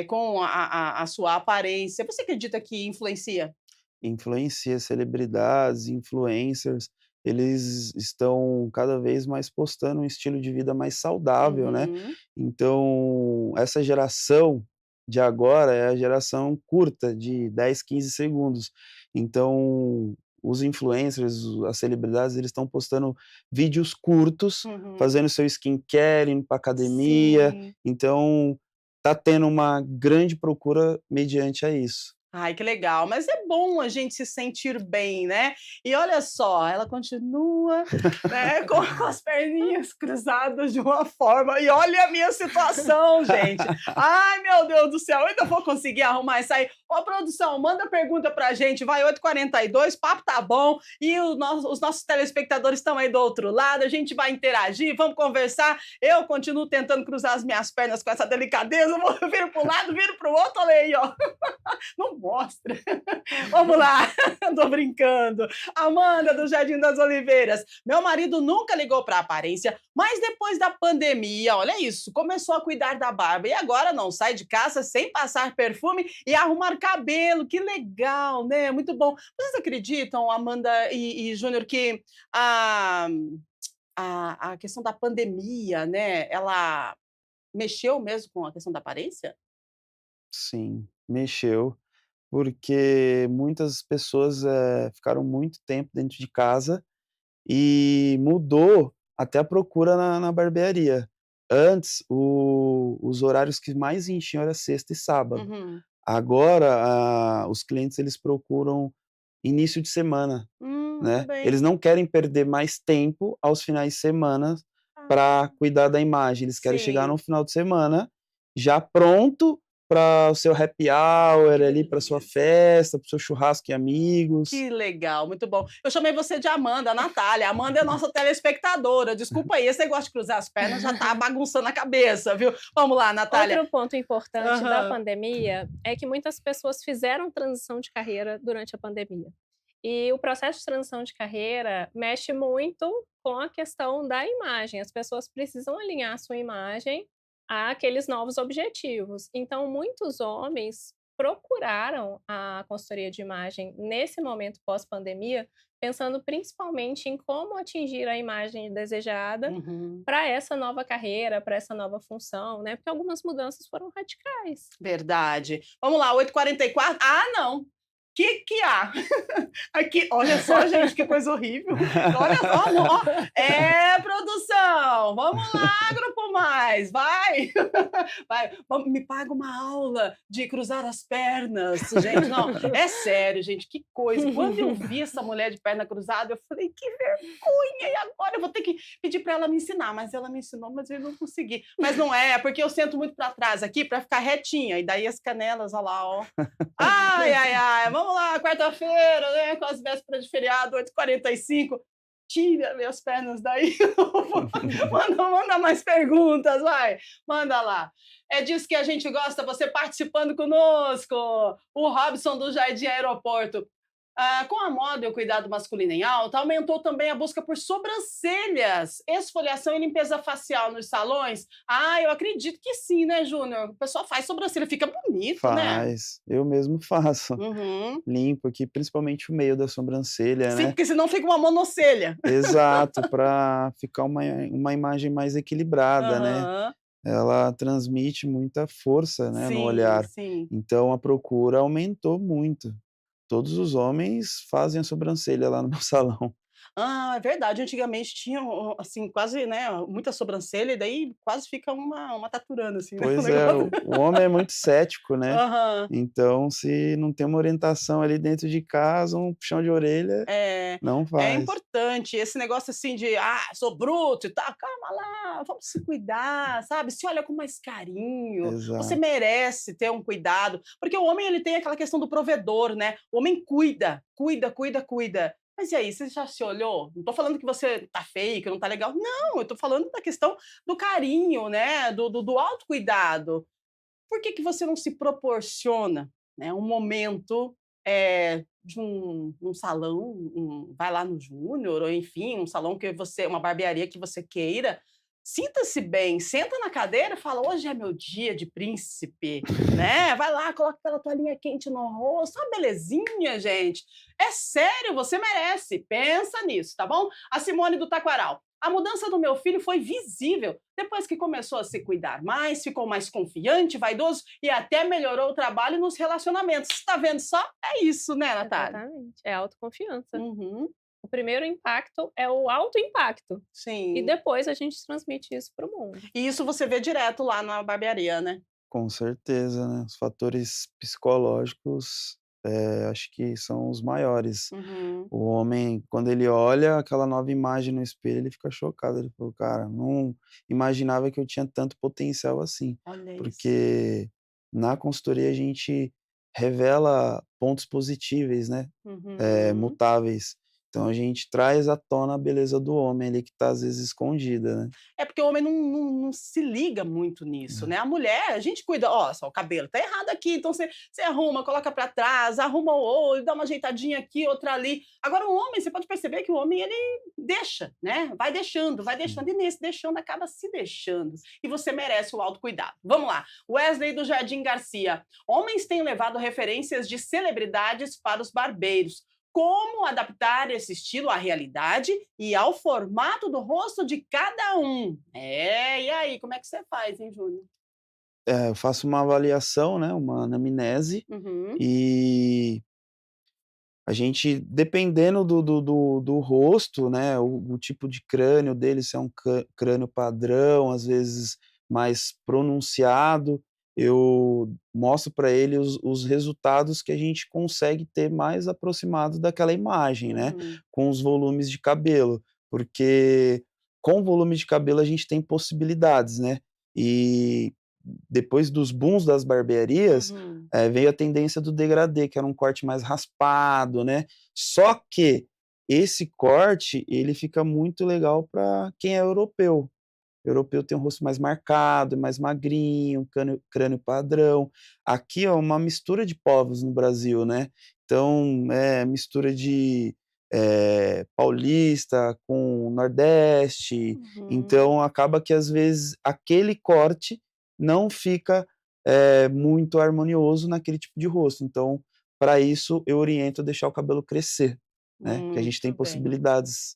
[SPEAKER 1] com a sua aparência. Você acredita que influencia?
[SPEAKER 3] Influencia celebridades, influencers, eles estão cada vez mais postando um estilo de vida mais saudável, né.
[SPEAKER 1] Uhum.
[SPEAKER 3] Então, essa geração de agora é a geração curta, de 10, 15 segundos. Então, os influencers, as celebridades, eles estão postando vídeos curtos,
[SPEAKER 1] Uhum.
[SPEAKER 3] fazendo seu skincare, indo pra academia,
[SPEAKER 1] Sim.
[SPEAKER 3] então tá tendo uma grande procura mediante a isso.
[SPEAKER 1] Ai, que legal. Mas é bom a gente se sentir bem, né. E olha só, ela continua, né, com as perninhas cruzadas de uma forma e olha a minha situação, gente. Ai, meu Deus do céu, eu ainda vou conseguir arrumar isso aí. Ô, produção, manda pergunta pra gente, vai, 8h42, papo tá bom, e os nossos telespectadores estão aí do outro lado, a gente vai interagir, vamos conversar. Eu continuo tentando cruzar as minhas pernas com essa delicadeza, eu vou viro para um lado, viro para o outro, olha aí, ó. Não mostra. Vamos lá, tô brincando. Amanda, do Jardim das Oliveiras. Meu marido nunca ligou para a aparência, mas depois da pandemia, olha isso, começou a cuidar da barba e agora não sai de casa sem passar perfume e arrumar cabelo. Que legal, né? Muito bom. Vocês acreditam, Amanda e Júnior, que a, a questão da pandemia, né, ela mexeu mesmo com a questão da aparência?
[SPEAKER 3] Sim, mexeu. porque muitas pessoas, ficaram muito tempo dentro de casa e mudou até a procura na barbearia. Antes, os horários que mais enchiam era sexta e sábado.
[SPEAKER 1] Uhum.
[SPEAKER 3] Agora, os clientes eles procuram início de semana,
[SPEAKER 1] Muito
[SPEAKER 3] né.
[SPEAKER 1] bem.
[SPEAKER 3] Eles não querem perder mais tempo aos finais de semana
[SPEAKER 1] Ah,
[SPEAKER 3] para cuidar da imagem, eles querem chegar
[SPEAKER 1] sim.
[SPEAKER 3] no final de semana já pronto para o seu happy hour
[SPEAKER 1] Que
[SPEAKER 3] ali, para sua
[SPEAKER 1] beleza.
[SPEAKER 3] festa, para o seu churrasco e amigos.
[SPEAKER 1] Que legal, muito bom. Eu chamei você de Amanda, a Natália. A Amanda é nossa telespectadora. Desculpa aí, esse negócio de cruzar as pernas já tá bagunçando a cabeça, viu? Vamos lá, Natália.
[SPEAKER 2] Outro ponto importante da
[SPEAKER 1] Aham.
[SPEAKER 2] pandemia é que muitas pessoas fizeram transição de carreira durante a pandemia. E o processo de transição de carreira mexe muito com a questão da imagem. As pessoas precisam alinhar a sua imagem àqueles novos objetivos. Então, muitos homens procuraram a consultoria de imagem nesse momento pós-pandemia, pensando principalmente em como atingir a imagem desejada
[SPEAKER 1] Uhum.
[SPEAKER 2] para essa nova carreira, para essa nova função, né, porque algumas mudanças foram radicais.
[SPEAKER 1] Verdade. Vamos lá, 8h44. Ah, não. Que há? Aqui, olha só, gente, que coisa horrível. Olha só, não, ó. Produção, vamos lá, Grupo Mais, vai. Vai, me paga uma aula de cruzar as pernas, gente. Não, é sério, gente, que coisa. Quando eu vi essa mulher de perna cruzada, eu falei, que vergonha. E agora eu vou ter que pedir para ela me ensinar. Mas ela me ensinou, mas eu não consegui. Mas não é porque eu sento muito para trás aqui para ficar retinha. E daí as canelas, olha lá, ó. Ai, ai, ai. Vamos lá, quarta-feira, né? Com as vésperas de feriado, 8h45. Tira minhas pernas daí. Manda mais perguntas, vai. Manda lá. É disso que a gente gosta, você participando conosco. O Robson do Jardim Aeroporto. Com a moda e o cuidado masculino em alta, aumentou também a busca por sobrancelhas, esfoliação e limpeza facial nos salões. Eu acredito que sim, né, Júnior? O pessoal faz sobrancelha, fica bonito, né?
[SPEAKER 3] Faz, eu mesmo faço.
[SPEAKER 1] Uhum.
[SPEAKER 3] Limpo aqui, principalmente o meio da sobrancelha,
[SPEAKER 1] Sim,
[SPEAKER 3] né.
[SPEAKER 1] porque senão fica uma monocelha.
[SPEAKER 3] Exato, para ficar uma imagem mais equilibrada, né.
[SPEAKER 1] Aham.
[SPEAKER 3] Ela transmite muita força, né, no
[SPEAKER 1] Sim,
[SPEAKER 3] olhar.
[SPEAKER 1] sim.
[SPEAKER 3] Então a procura aumentou muito. Todos os homens fazem a sobrancelha lá no meu salão.
[SPEAKER 1] É verdade. Antigamente tinha, assim, quase, né, muita sobrancelha, e daí quase fica uma taturana, assim, né, o
[SPEAKER 3] Pois é,
[SPEAKER 1] negócio.
[SPEAKER 3] o homem é muito cético, né.
[SPEAKER 1] Aham.
[SPEAKER 3] Então se não tem uma orientação ali dentro de casa, um puxão de orelha,
[SPEAKER 1] É,
[SPEAKER 3] não
[SPEAKER 1] é
[SPEAKER 3] faz.
[SPEAKER 1] importante esse negócio assim de: sou bruto e tal", calma lá, vamos se cuidar, sabe, se olha com mais carinho, você
[SPEAKER 3] Exato.
[SPEAKER 1] merece ter um cuidado, porque o homem ele tem aquela questão do provedor, né, o homem cuida, cuida, cuida, cuida. Mas e aí, você já se olhou? Não tô falando que você tá feio, que não tá legal, não, eu tô falando da questão do carinho, né, do autocuidado. Por que que você não se proporciona, né, um momento, de um salão, vai lá no Júnior ou enfim, um salão que você uma barbearia que você queira, sinta-se bem, senta na cadeira e fala: "Hoje é meu dia de príncipe", né, vai lá, coloca aquela toalhinha quente no rosto, uma belezinha, gente. É sério, você merece, pensa nisso, tá bom? A Simone do Taquaral: "A mudança do meu filho foi visível, depois que começou a se cuidar mais, ficou mais confiante, vaidoso e até melhorou o trabalho nos relacionamentos". Está vendo só? É isso, né, Natália?
[SPEAKER 2] Exatamente, é autoconfiança.
[SPEAKER 1] Uhum.
[SPEAKER 2] O primeiro impacto é o autoimpacto, e
[SPEAKER 1] Sim.
[SPEAKER 2] depois a gente transmite isso para o mundo.
[SPEAKER 1] E isso você vê direto lá na barbearia, né?
[SPEAKER 3] Com certeza, né, os fatores psicológicos, acho que são os maiores.
[SPEAKER 1] Uhum.
[SPEAKER 3] O homem, quando ele olha aquela nova imagem no espelho, ele fica chocado, ele falou: "Cara, não imaginava que eu tinha tanto potencial assim",
[SPEAKER 1] Olha isso.
[SPEAKER 3] porque na consultoria a gente revela pontos positíveis, né,
[SPEAKER 1] Uhum.
[SPEAKER 3] mutáveis. Então a gente traz à tona a beleza do homem ali que está às vezes escondida, né.
[SPEAKER 1] É porque o homem não se liga muito nisso, né. A mulher, a gente cuida, ó, só o cabelo tá errado aqui, então você arruma, coloca pra trás, arruma o olho, dá uma ajeitadinha aqui, outra ali. Agora o homem, você pode perceber que o homem ele deixa, né, vai deixando, e nesse deixando acaba se deixando. E você merece o autocuidado. Vamos lá, Wesley do Jardim Garcia: "Homens têm levado referências de celebridades para os barbeiros. Como adaptar esse estilo à realidade e ao formato do rosto de cada um?". E aí, como é que você faz, hein, Júnior?
[SPEAKER 3] eu faço uma avaliação, né, uma anamnese,
[SPEAKER 1] Uhum.
[SPEAKER 3] e a gente, dependendo do rosto, né, o tipo de crânio dele, se é um crânio padrão, às vezes mais pronunciado, eu mostro para ele os resultados que a gente consegue ter mais aproximado daquela imagem, né,
[SPEAKER 1] Uhum.
[SPEAKER 3] com os volumes de cabelo, porque com volume de cabelo a gente tem possibilidades, né, e depois dos booms das barbearias,
[SPEAKER 1] Uhum.
[SPEAKER 3] veio a tendência do degradê, que era um corte mais raspado, né. Só que esse corte, ele fica muito legal para quem é europeu. Europeu tem um rosto mais marcado, é mais magrinho, crânio padrão. Aqui é uma mistura de povos no Brasil, né. Então, é mistura de, paulista com nordeste,
[SPEAKER 1] Uhum.
[SPEAKER 3] então acaba que às vezes aquele corte não fica, muito harmonioso naquele tipo de rosto. Então, para isso eu oriento a deixar o cabelo crescer, né, que a gente tem
[SPEAKER 1] Muito bem.
[SPEAKER 3] possibilidades.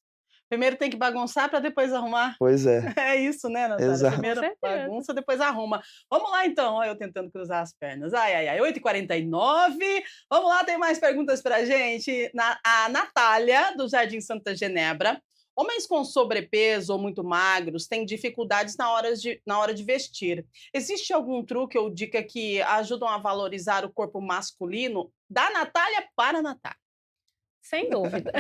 [SPEAKER 1] Primeiro tem que bagunçar para depois arrumar.
[SPEAKER 3] Pois é,
[SPEAKER 1] É isso, né, Natália?
[SPEAKER 3] exato.
[SPEAKER 2] Com
[SPEAKER 1] Primeiro
[SPEAKER 2] certeza.
[SPEAKER 1] bagunça, depois arruma. Vamos lá então, olha eu tentando cruzar as pernas. Ai, ai, ai, 8h49. Vamos lá, tem mais perguntas pra gente. A Natália, do Jardim Santa Genebra. Homens com sobrepeso ou muito magros têm dificuldades na hora de vestir. Existe algum truque ou dica que ajudam a valorizar o corpo masculino? Da Natália para a Natália.
[SPEAKER 2] Sem dúvida.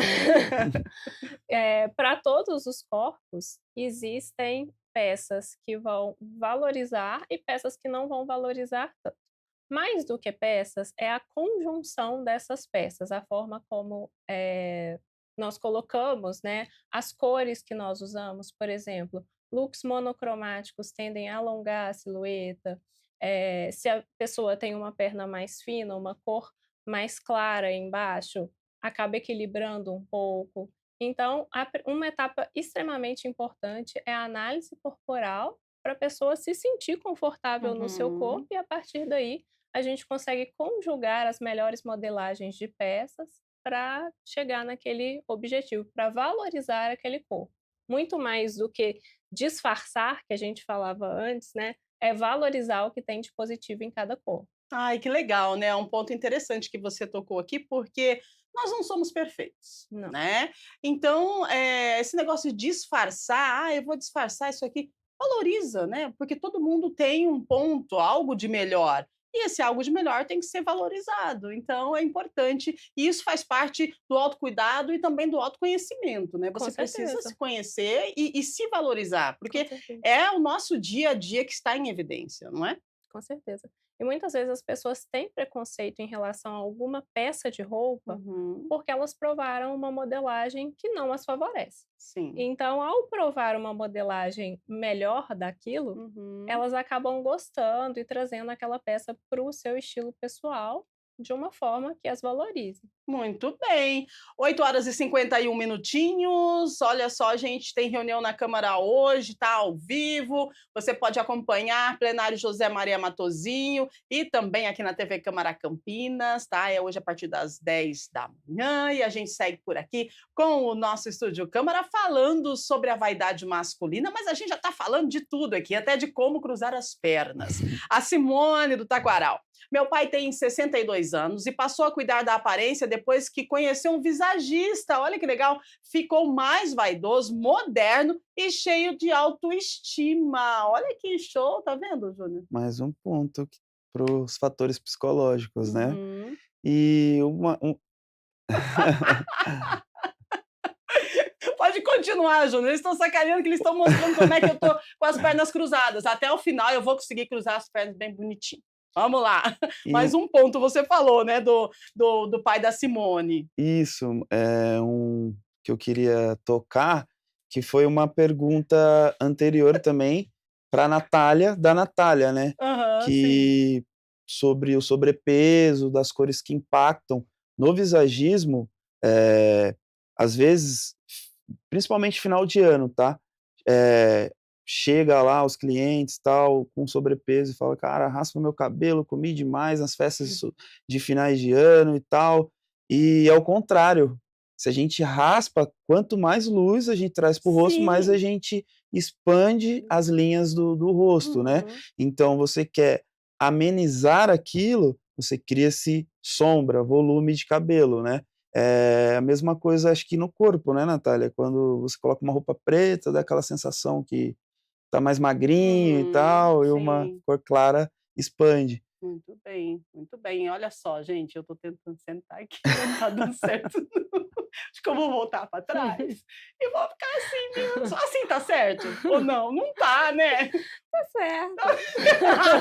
[SPEAKER 2] Para todos os corpos, existem peças que vão valorizar e peças que não vão valorizar tanto. Mais do que peças, é a conjunção dessas peças, a forma como, nós colocamos, né, as cores que nós usamos, por exemplo, looks monocromáticos tendem a alongar a silhueta, se a pessoa tem uma perna mais fina, uma cor mais clara embaixo, acaba equilibrando um pouco. Então, uma etapa extremamente importante é a análise corporal para a pessoa se sentir confortável no seu corpo
[SPEAKER 1] Uhum.
[SPEAKER 2] e, a partir daí, a gente consegue conjugar as melhores modelagens de peças para chegar naquele objetivo, para valorizar aquele corpo. Muito mais do que disfarçar, que a gente falava antes, né? É valorizar o que tem de positivo em cada corpo.
[SPEAKER 1] Ai, que legal, né, é um ponto interessante que você tocou aqui, porque nós não somos perfeitos,
[SPEAKER 2] Não,
[SPEAKER 1] né. Então, esse negócio de disfarçar: "Ah, eu vou disfarçar isso aqui", valoriza, né, porque todo mundo tem um ponto, algo de melhor, e esse algo de melhor tem que ser valorizado, então é importante, e isso faz parte do autocuidado e também do autoconhecimento, né,
[SPEAKER 2] com
[SPEAKER 1] você precisa se
[SPEAKER 2] certeza,
[SPEAKER 1] conhecer e se valorizar,
[SPEAKER 2] com
[SPEAKER 1] porque
[SPEAKER 2] certeza.
[SPEAKER 1] é o nosso dia a dia que está em evidência, não é?
[SPEAKER 2] Com certeza. E muitas vezes as pessoas têm preconceito em relação a alguma peça de roupa,
[SPEAKER 1] Uhum.
[SPEAKER 2] porque elas provaram uma modelagem que não as favorece.
[SPEAKER 1] Sim.
[SPEAKER 2] Então, ao provar uma modelagem melhor daquilo,
[SPEAKER 1] Uhum.
[SPEAKER 2] elas acabam gostando e trazendo aquela peça para o seu estilo pessoal de uma forma que as valorize.
[SPEAKER 1] Muito bem. 8h51 minutinhos. Olha só, a gente tem reunião na Câmara hoje, tá ao vivo. Você pode acompanhar plenário José Maria Matosinho e também aqui na TV Câmara Campinas, tá? É hoje a partir das 10 da manhã e a gente segue por aqui com o nosso Estúdio Câmara falando sobre a vaidade masculina, mas a gente já está falando de tudo aqui, até de como cruzar as pernas. A Simone do Taquaral. Meu pai tem 62 anos e passou a cuidar da aparência depois que conheceu um visagista. Olha que legal! Ficou mais vaidoso, moderno e cheio de autoestima. Olha que show, tá vendo, Júnior?
[SPEAKER 3] Mais um ponto para os fatores psicológicos, né.
[SPEAKER 1] Uhum.
[SPEAKER 3] E uma um
[SPEAKER 1] Pode continuar, Júnior. Eles estão sacaneando que eles estão mostrando como é que eu tô com as pernas cruzadas. Até o final eu vou conseguir cruzar as pernas bem bonitinho. Vamos lá.
[SPEAKER 3] e
[SPEAKER 1] Mais um ponto você falou, né, do pai da Simone.
[SPEAKER 3] isso, é um que eu queria tocar, que foi uma pergunta anterior também para Natália, da Natália, né,
[SPEAKER 1] Aham, sim.
[SPEAKER 3] que sobre o sobrepeso, das cores que impactam no visagismo, às vezes, principalmente final de ano, tá, chega lá os clientes, tal, com sobrepeso e fala: "Cara, raspa meu cabelo, comi demais nas festas de finais de ano e tal", e é o contrário. Se a gente raspa, quanto mais luz a gente traz para o rosto, mais a
[SPEAKER 1] Sim.
[SPEAKER 3] gente expande as linhas do rosto, né.
[SPEAKER 1] Uhum.
[SPEAKER 3] Então você quer amenizar aquilo, você cria-se sombra, volume de cabelo, né. A mesma coisa acho que no corpo, né, Natália, quando você coloca uma roupa preta, dá aquela sensação que tá mais magrinho e
[SPEAKER 1] Uhum.
[SPEAKER 3] tal, e uma
[SPEAKER 1] Sim.
[SPEAKER 3] cor clara expande.
[SPEAKER 1] Muito bem, muito bem. Olha só, gente, eu tô tentando sentar aqui, não tá dando certo não. Acho que eu vou voltar para trás e vou ficar assim mesmo. Só assim tá certo? Ou não? Não tá, né?
[SPEAKER 2] Tá certo.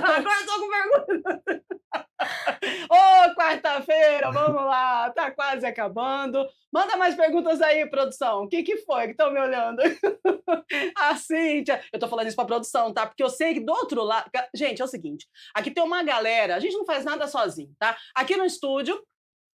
[SPEAKER 1] Agora eu tô com vergonha. Ô, quarta-feira, vamos lá, tá quase acabando. Manda mais perguntas aí, produção. O que que foi que estão me olhando? A Cíntia, eu tô falando isso pra produção, tá? Porque eu sei que do outro lado. Gente, é o seguinte: aqui tem uma galera, a gente não faz nada sozinho, tá? Aqui no estúdio.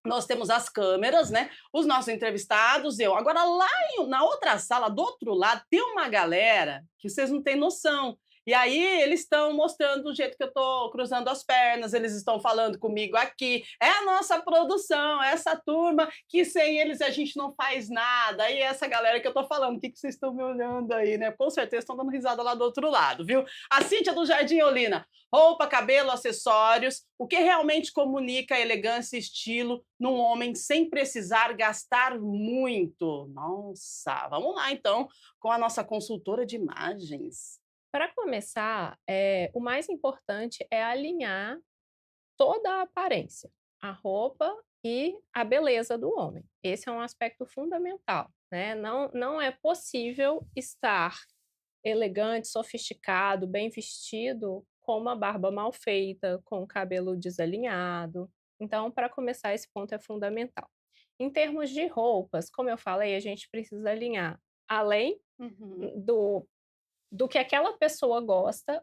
[SPEAKER 1] Nós temos as câmeras, né? Os nossos entrevistados, eu. Agora, lá na outra sala, do outro lado, tem uma galera que vocês não têm noção. E aí, eles estão mostrando o jeito que eu tô cruzando as pernas, eles estão falando comigo aqui. É a nossa produção, é essa turma que sem eles a gente não faz nada. E essa galera que eu tô falando, o que que vocês estão me olhando aí, né? Com certeza estão dando risada lá do outro lado, viu? A Cíntia do Jardim Olina. Roupa, cabelo, acessórios, o que realmente comunica elegância e estilo num homem sem precisar gastar muito. Nossa, vamos lá então com a nossa consultora de imagens.
[SPEAKER 2] Para começar, o mais importante é alinhar toda a aparência, a roupa e a beleza do homem. Esse é um aspecto fundamental, né? Não é possível estar elegante, sofisticado, bem vestido, com uma barba mal feita, com o cabelo desalinhado. Então, para começar, esse ponto é fundamental. Em termos de roupas, como eu falei, a gente precisa alinhar além
[SPEAKER 1] Uhum.
[SPEAKER 2] do que aquela pessoa gosta,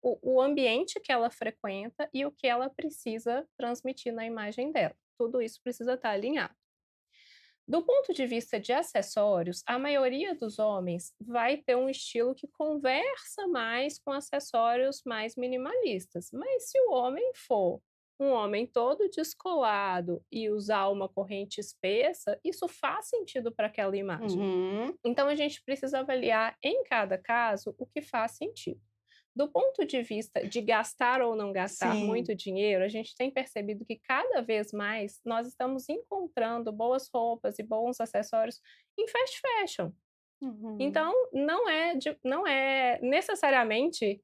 [SPEAKER 2] o ambiente que ela frequenta e o que ela precisa transmitir na imagem dela. Tudo isso precisa estar alinhado. Do ponto de vista de acessórios, a maioria dos homens vai ter um estilo que conversa mais com acessórios mais minimalistas. Mas se o homem for um homem todo descolado e usar uma corrente espessa, isso faz sentido para aquela imagem.
[SPEAKER 1] Uhum.
[SPEAKER 2] Então a gente precisa avaliar em cada caso o que faz sentido. Do ponto de vista de gastar ou não gastar
[SPEAKER 1] Sim.
[SPEAKER 2] muito dinheiro, a gente tem percebido que cada vez mais nós estamos encontrando boas roupas e bons acessórios em fast fashion.
[SPEAKER 1] Uhum.
[SPEAKER 2] Então, não é necessariamente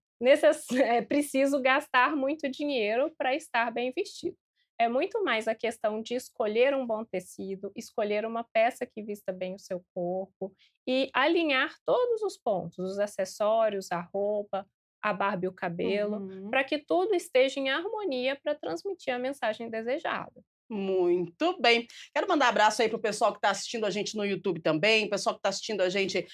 [SPEAKER 2] preciso gastar muito dinheiro para estar bem vestido. É muito mais a questão de escolher um bom tecido, escolher uma peça que vista bem o seu corpo e alinhar todos os pontos, os acessórios, a roupa, a barba e o cabelo,
[SPEAKER 1] Uhum.
[SPEAKER 2] para que tudo esteja em harmonia para transmitir a mensagem desejada.
[SPEAKER 1] Muito bem. Quero mandar abraço aí para o pessoal que está assistindo a gente no YouTube também, pessoal que está assistindo a gente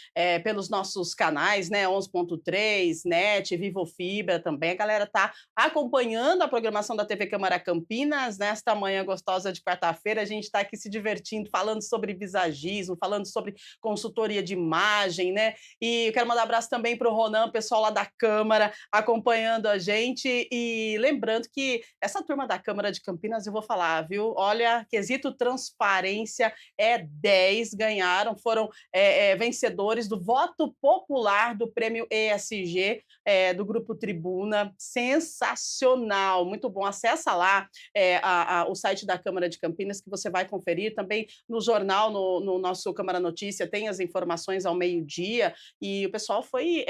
[SPEAKER 1] pelos nossos canais, né? 11.3, NET, Vivo Fibra também. A galera está acompanhando a programação da TV Câmara Campinas nesta manhã gostosa de quarta-feira. A gente está aqui se divertindo, falando sobre visagismo, falando sobre consultoria de imagem, né? E eu quero mandar abraço também para o Ronan, pessoal lá da Câmara, acompanhando a gente. E lembrando que essa turma da Câmara de Campinas, eu vou falar, viu? Olha, quesito transparência é 10, ganharam, foram vencedores do voto popular do prêmio ESG do Grupo Tribuna. Sensacional, muito bom. Acessa lá o site da Câmara de Campinas que você vai conferir. Também no jornal, no nosso Câmara Notícia, tem as informações ao meio-dia. E o pessoal foi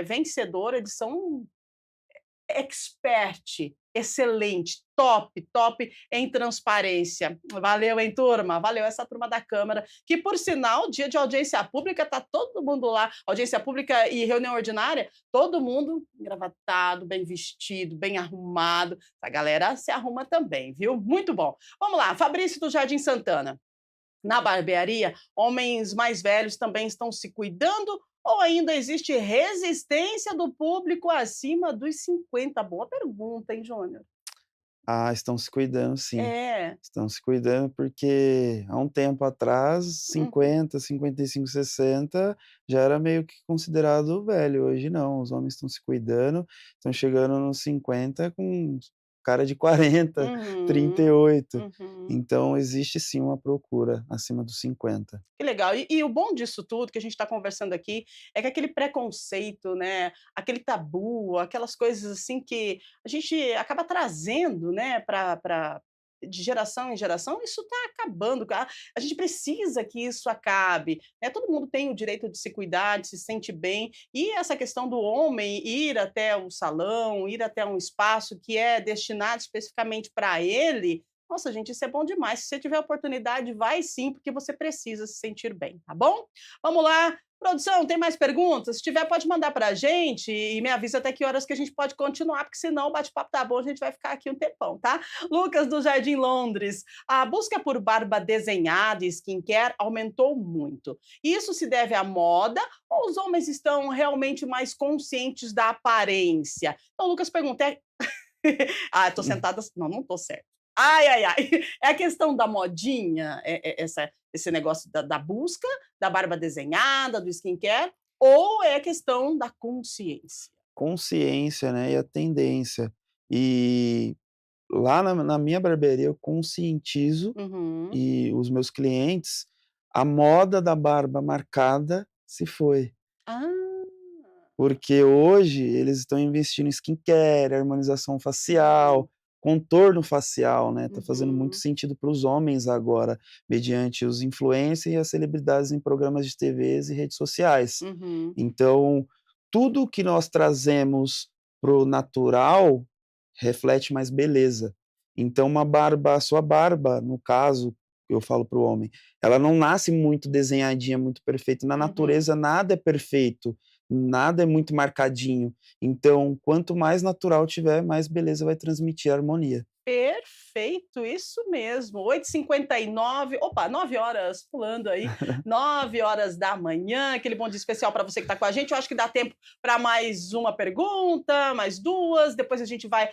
[SPEAKER 1] vencedor, eles são expert, excelente, top, top em transparência. Valeu, hein, turma? Valeu essa turma da Câmara, que, por sinal, dia de audiência pública, tá todo mundo lá, audiência pública e reunião ordinária, todo mundo engravatado, bem vestido, bem arrumado. A galera se arruma também, viu? Muito bom. Vamos lá, Fabrício do Jardim Santana. Na barbearia, homens mais velhos também estão se cuidando ou ainda existe resistência do público acima dos 50? Boa pergunta, hein, Júnior?
[SPEAKER 3] Ah, estão se cuidando sim.
[SPEAKER 1] É.
[SPEAKER 3] Estão se cuidando porque há um tempo atrás,
[SPEAKER 1] Uhum.
[SPEAKER 3] 50, 55, 60 já era meio que considerado velho, hoje não, os homens estão se cuidando, estão chegando nos 50 com cara de 40,
[SPEAKER 1] Uhum,
[SPEAKER 3] 38.
[SPEAKER 1] uhum.
[SPEAKER 3] Então existe sim uma procura acima dos 50.
[SPEAKER 1] Que legal. E o bom disso tudo que a gente está conversando aqui é que aquele preconceito, né, aquele tabu, aquelas coisas assim que a gente acaba trazendo, né, para de geração em geração, isso está acabando. A gente precisa que isso acabe. Né? Todo mundo tem o direito de se cuidar, de se sentir bem. E essa questão do homem ir até o salão, ir até um espaço que é destinado especificamente para ele, nossa, gente, isso é bom demais. Se você tiver oportunidade, vai sim, porque você precisa se sentir bem, tá bom? Vamos lá. Produção, tem mais perguntas? Se tiver, pode mandar para a gente e me avisa até que horas que a gente pode continuar, porque senão o bate-papo tá bom, a gente vai ficar aqui um tempão, tá? Lucas, do Jardim Londres. A busca por barba desenhada e skincare aumentou muito. Isso se deve à moda ou os homens estão realmente mais conscientes da aparência? Então, Lucas pergunta, ah, tô sentada. Não, não tô certo. Ai, ai, ai. É a questão da modinha, esse negócio da busca, da barba desenhada, do skincare, ou é a questão da consciência?
[SPEAKER 3] Consciência, né, e a tendência. E lá na minha barbearia eu conscientizo
[SPEAKER 1] Uhum.
[SPEAKER 3] e os meus clientes, a moda da barba marcada se foi.
[SPEAKER 1] Ah.
[SPEAKER 3] Porque hoje eles estão investindo em skincare, harmonização
[SPEAKER 1] Hum.
[SPEAKER 3] facial, contorno facial, né, tá fazendo muito
[SPEAKER 1] Uhum.
[SPEAKER 3] sentido para os homens agora, mediante os influencers e as celebridades em programas de TVs e redes sociais.
[SPEAKER 1] Uhum.
[SPEAKER 3] Então, tudo que nós trazemos para o natural reflete mais beleza. Então a sua barba, no caso, eu falo para o homem, ela não nasce muito desenhadinha, muito perfeita. Na
[SPEAKER 1] Uhum.
[SPEAKER 3] natureza nada é perfeito, nada é muito marcadinho. Então, quanto mais natural tiver, mais beleza vai transmitir harmonia.
[SPEAKER 1] Perfeito, isso mesmo. 8h59, opa, 9 horas pulando aí, 9 horas da manhã, aquele bom dia especial para você que está com a gente. Eu acho que dá tempo para mais uma pergunta, mais duas, depois a gente vai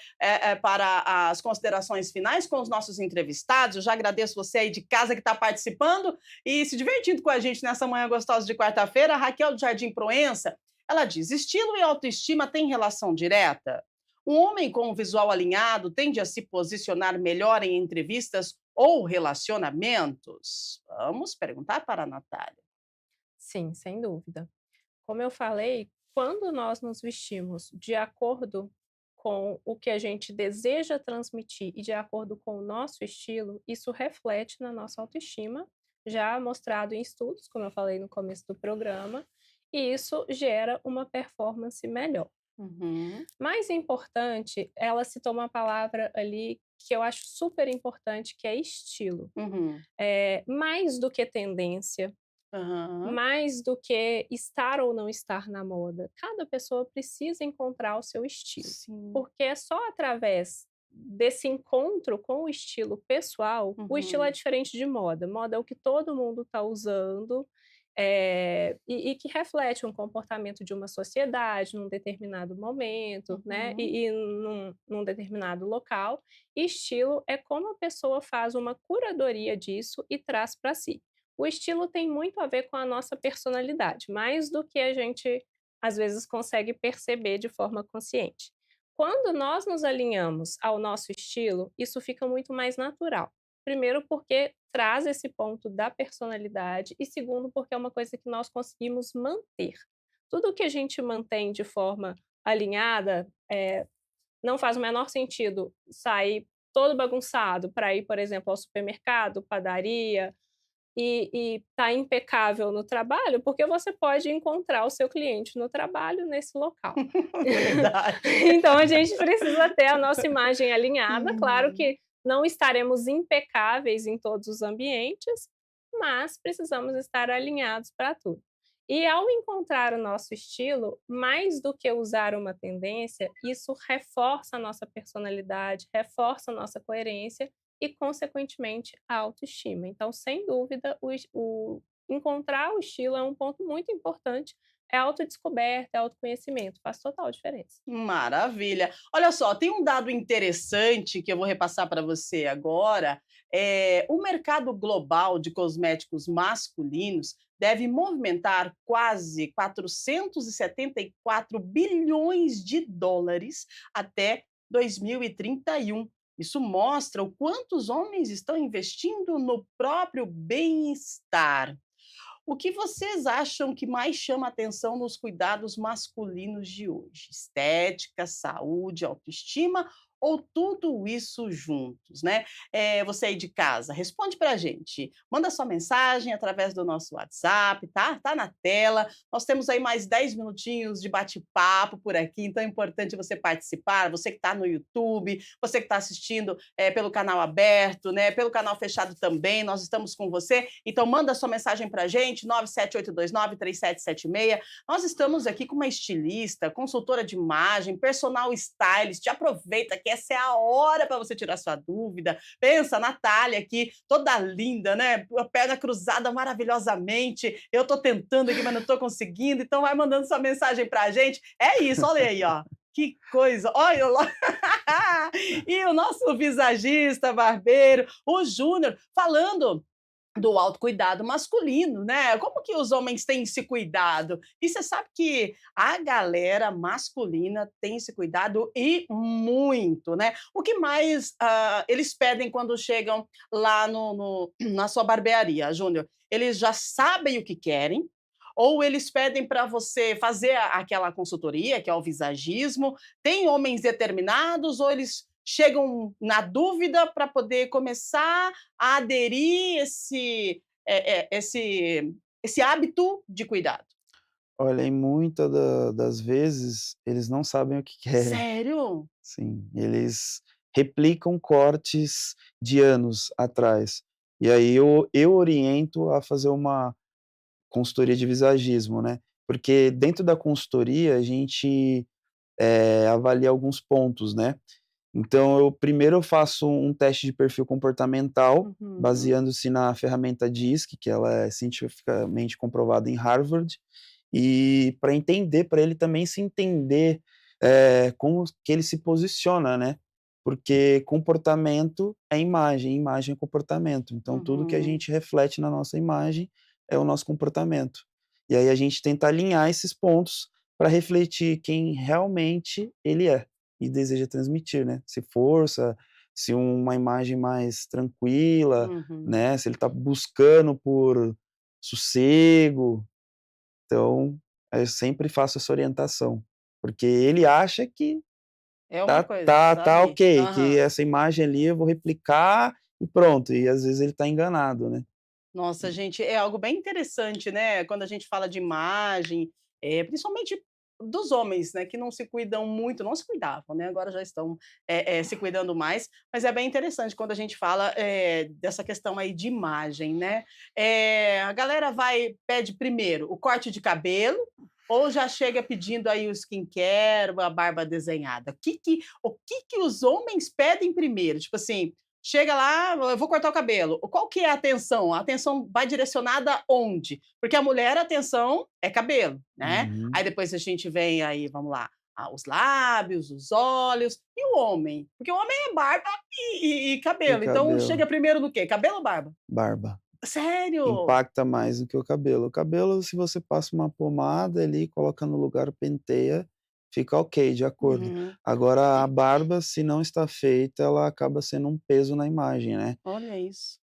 [SPEAKER 1] para as considerações finais com os nossos entrevistados. Eu já agradeço você aí de casa que está participando e se divertindo com a gente nessa manhã gostosa de quarta-feira. A Raquel do Jardim Proença, ela diz: estilo e autoestima têm relação direta? Um homem com um visual alinhado tende a se posicionar melhor em entrevistas ou relacionamentos? Vamos perguntar para a Natália.
[SPEAKER 2] Sim, sem dúvida. Como eu falei, quando nós nos vestimos de acordo com o que a gente deseja transmitir e de acordo com o nosso estilo, isso reflete na nossa autoestima, já mostrado em estudos, como eu falei no começo do programa, e isso gera uma performance melhor.
[SPEAKER 1] Uhum,
[SPEAKER 2] Mais importante, ela citou uma palavra ali que eu acho super importante, que é estilo.
[SPEAKER 1] uhum,
[SPEAKER 2] Mais do que tendência,
[SPEAKER 1] aham,
[SPEAKER 2] mais do que estar ou não estar na moda, cada pessoa precisa encontrar o seu estilo,
[SPEAKER 1] sim,
[SPEAKER 2] porque é só através desse encontro com o estilo pessoal. O estilo é
[SPEAKER 1] uhum,
[SPEAKER 2] diferente de moda, moda é o que todo mundo está usando, e que reflete um comportamento de uma sociedade num determinado momento, né,
[SPEAKER 1] uhum,
[SPEAKER 2] e num determinado local. E estilo é como a pessoa faz uma curadoria disso e traz para si. O estilo tem muito a ver com a nossa personalidade, mais do que a gente às vezes consegue perceber de forma consciente. Quando nós nos alinhamos ao nosso estilo, isso fica muito mais natural. Primeiro, porque traz esse ponto da personalidade, e segundo, porque é uma coisa que nós conseguimos manter. Tudo que a gente mantém de forma alinhada, não faz o menor sentido sair todo bagunçado para ir, por exemplo, ao supermercado, padaria, e tá impecável no trabalho, porque você pode encontrar o seu cliente no trabalho nesse local.
[SPEAKER 1] verdade.
[SPEAKER 2] Então a gente precisa ter a nossa imagem alinhada. Claro
[SPEAKER 1] Uhum.
[SPEAKER 2] que não estaremos impecáveis em todos os ambientes, mas precisamos estar alinhados para tudo. E ao encontrar o nosso estilo, mais do que usar uma tendência, isso reforça a nossa personalidade, reforça a nossa coerência e, consequentemente, a autoestima. Então, sem dúvida, encontrar o estilo é um ponto muito importante. É autodescoberta, é autoconhecimento, faz total diferença.
[SPEAKER 1] Maravilha. Olha só, tem um dado interessante que eu vou repassar para você agora. O mercado global de cosméticos masculinos deve movimentar quase 474 bilhões de dólares até 2031. Isso mostra o quanto os homens estão investindo no próprio bem-estar. O que vocês acham que mais chama atenção nos cuidados masculinos de hoje? Estética, saúde, autoestima ou tudo isso juntos, né? Você aí de casa, responde pra gente. Manda sua mensagem através do nosso WhatsApp, tá? Tá na tela. Nós temos aí mais 10 minutinhos de bate-papo por aqui, então é importante você participar, você que está no YouTube, você que está assistindo pelo canal aberto, né? Pelo canal fechado também, nós estamos com você. Então manda sua mensagem pra gente, 978293776. Nós estamos aqui com uma estilista, consultora de imagem, personal stylist. Aproveita que essa é a hora para você tirar sua dúvida. Pensa, a Natália aqui, toda linda, né? A perna cruzada maravilhosamente. Eu tô tentando aqui, mas não tô conseguindo. Então vai mandando sua mensagem pra gente. É isso, olha aí, ó. Que coisa! Olha lá! E o nosso visagista, barbeiro, o Júnior, falando do autocuidado masculino, né? Como que os homens têm se cuidado? E você sabe que a galera masculina tem se cuidado e muito, né? O que mais eles pedem quando chegam lá na sua barbearia, Júnior? Eles já sabem o que querem? Ou eles pedem para você fazer aquela consultoria, que é o visagismo? Tem homens determinados ou eles chegam na dúvida para poder começar a aderir esse hábito de cuidado?
[SPEAKER 3] Olha, em muita das vezes, eles não sabem o que querem.
[SPEAKER 1] Sério?
[SPEAKER 3] Sim, eles replicam cortes de anos atrás. E aí eu oriento a fazer uma consultoria de visagismo, né, porque dentro da consultoria a gente, avalia alguns pontos, né. Então eu faço um teste de perfil comportamental,
[SPEAKER 1] Uhum.
[SPEAKER 3] baseando-se na ferramenta DISC, que ela é cientificamente comprovada em Harvard, e para entender, para ele também se entender, como que ele se posiciona, né, porque comportamento é imagem, imagem é comportamento, então tudo que a
[SPEAKER 1] Uhum.
[SPEAKER 3] gente reflete na nossa imagem é o nosso comportamento. E aí a gente tenta alinhar esses pontos para refletir quem realmente ele é e deseja transmitir, né, se força, se uma imagem mais tranquila,
[SPEAKER 1] Uhum.
[SPEAKER 3] né, se ele está buscando por sossego. Então, eu sempre faço essa orientação, porque ele acha que
[SPEAKER 1] É uma
[SPEAKER 3] tá
[SPEAKER 1] coisa,
[SPEAKER 3] tá
[SPEAKER 1] tá
[SPEAKER 3] tá
[SPEAKER 1] ali.
[SPEAKER 3] ok, que
[SPEAKER 1] Aham.
[SPEAKER 3] essa imagem ali eu vou replicar e pronto, e às vezes ele está enganado, né.
[SPEAKER 1] Nossa, gente, é algo bem interessante, né, quando a gente fala de imagem, principalmente dos homens, né, que não se cuidam muito, não se cuidavam, né, agora já estão, se cuidando mais, mas é bem interessante quando a gente fala, dessa questão aí de imagem, né. A galera pede primeiro o corte de cabelo ou já chega pedindo aí o skincare, a barba desenhada? O que que os homens pedem primeiro? Tipo assim, chega lá, eu vou cortar o cabelo. Qual que é a atenção? A atenção vai direcionada onde? Porque a mulher, a atenção é cabelo, né?
[SPEAKER 3] Uhum.
[SPEAKER 1] Aí depois a gente vem aí, vamos lá, os lábios, os olhos. E o homem? Porque o homem é barba e
[SPEAKER 3] E
[SPEAKER 1] cabelo. Então
[SPEAKER 3] cabelo,
[SPEAKER 1] chega primeiro no quê? Cabelo ou barba?
[SPEAKER 3] barba.
[SPEAKER 1] Sério?
[SPEAKER 3] Impacta mais do que o cabelo. O cabelo, se você passa uma pomada ali, coloca no lugar, penteia, fica ok, de acordo.
[SPEAKER 1] Uhum.
[SPEAKER 3] Agora a barba, se não está feita, ela acaba sendo um peso na imagem, né.
[SPEAKER 1] Olha isso.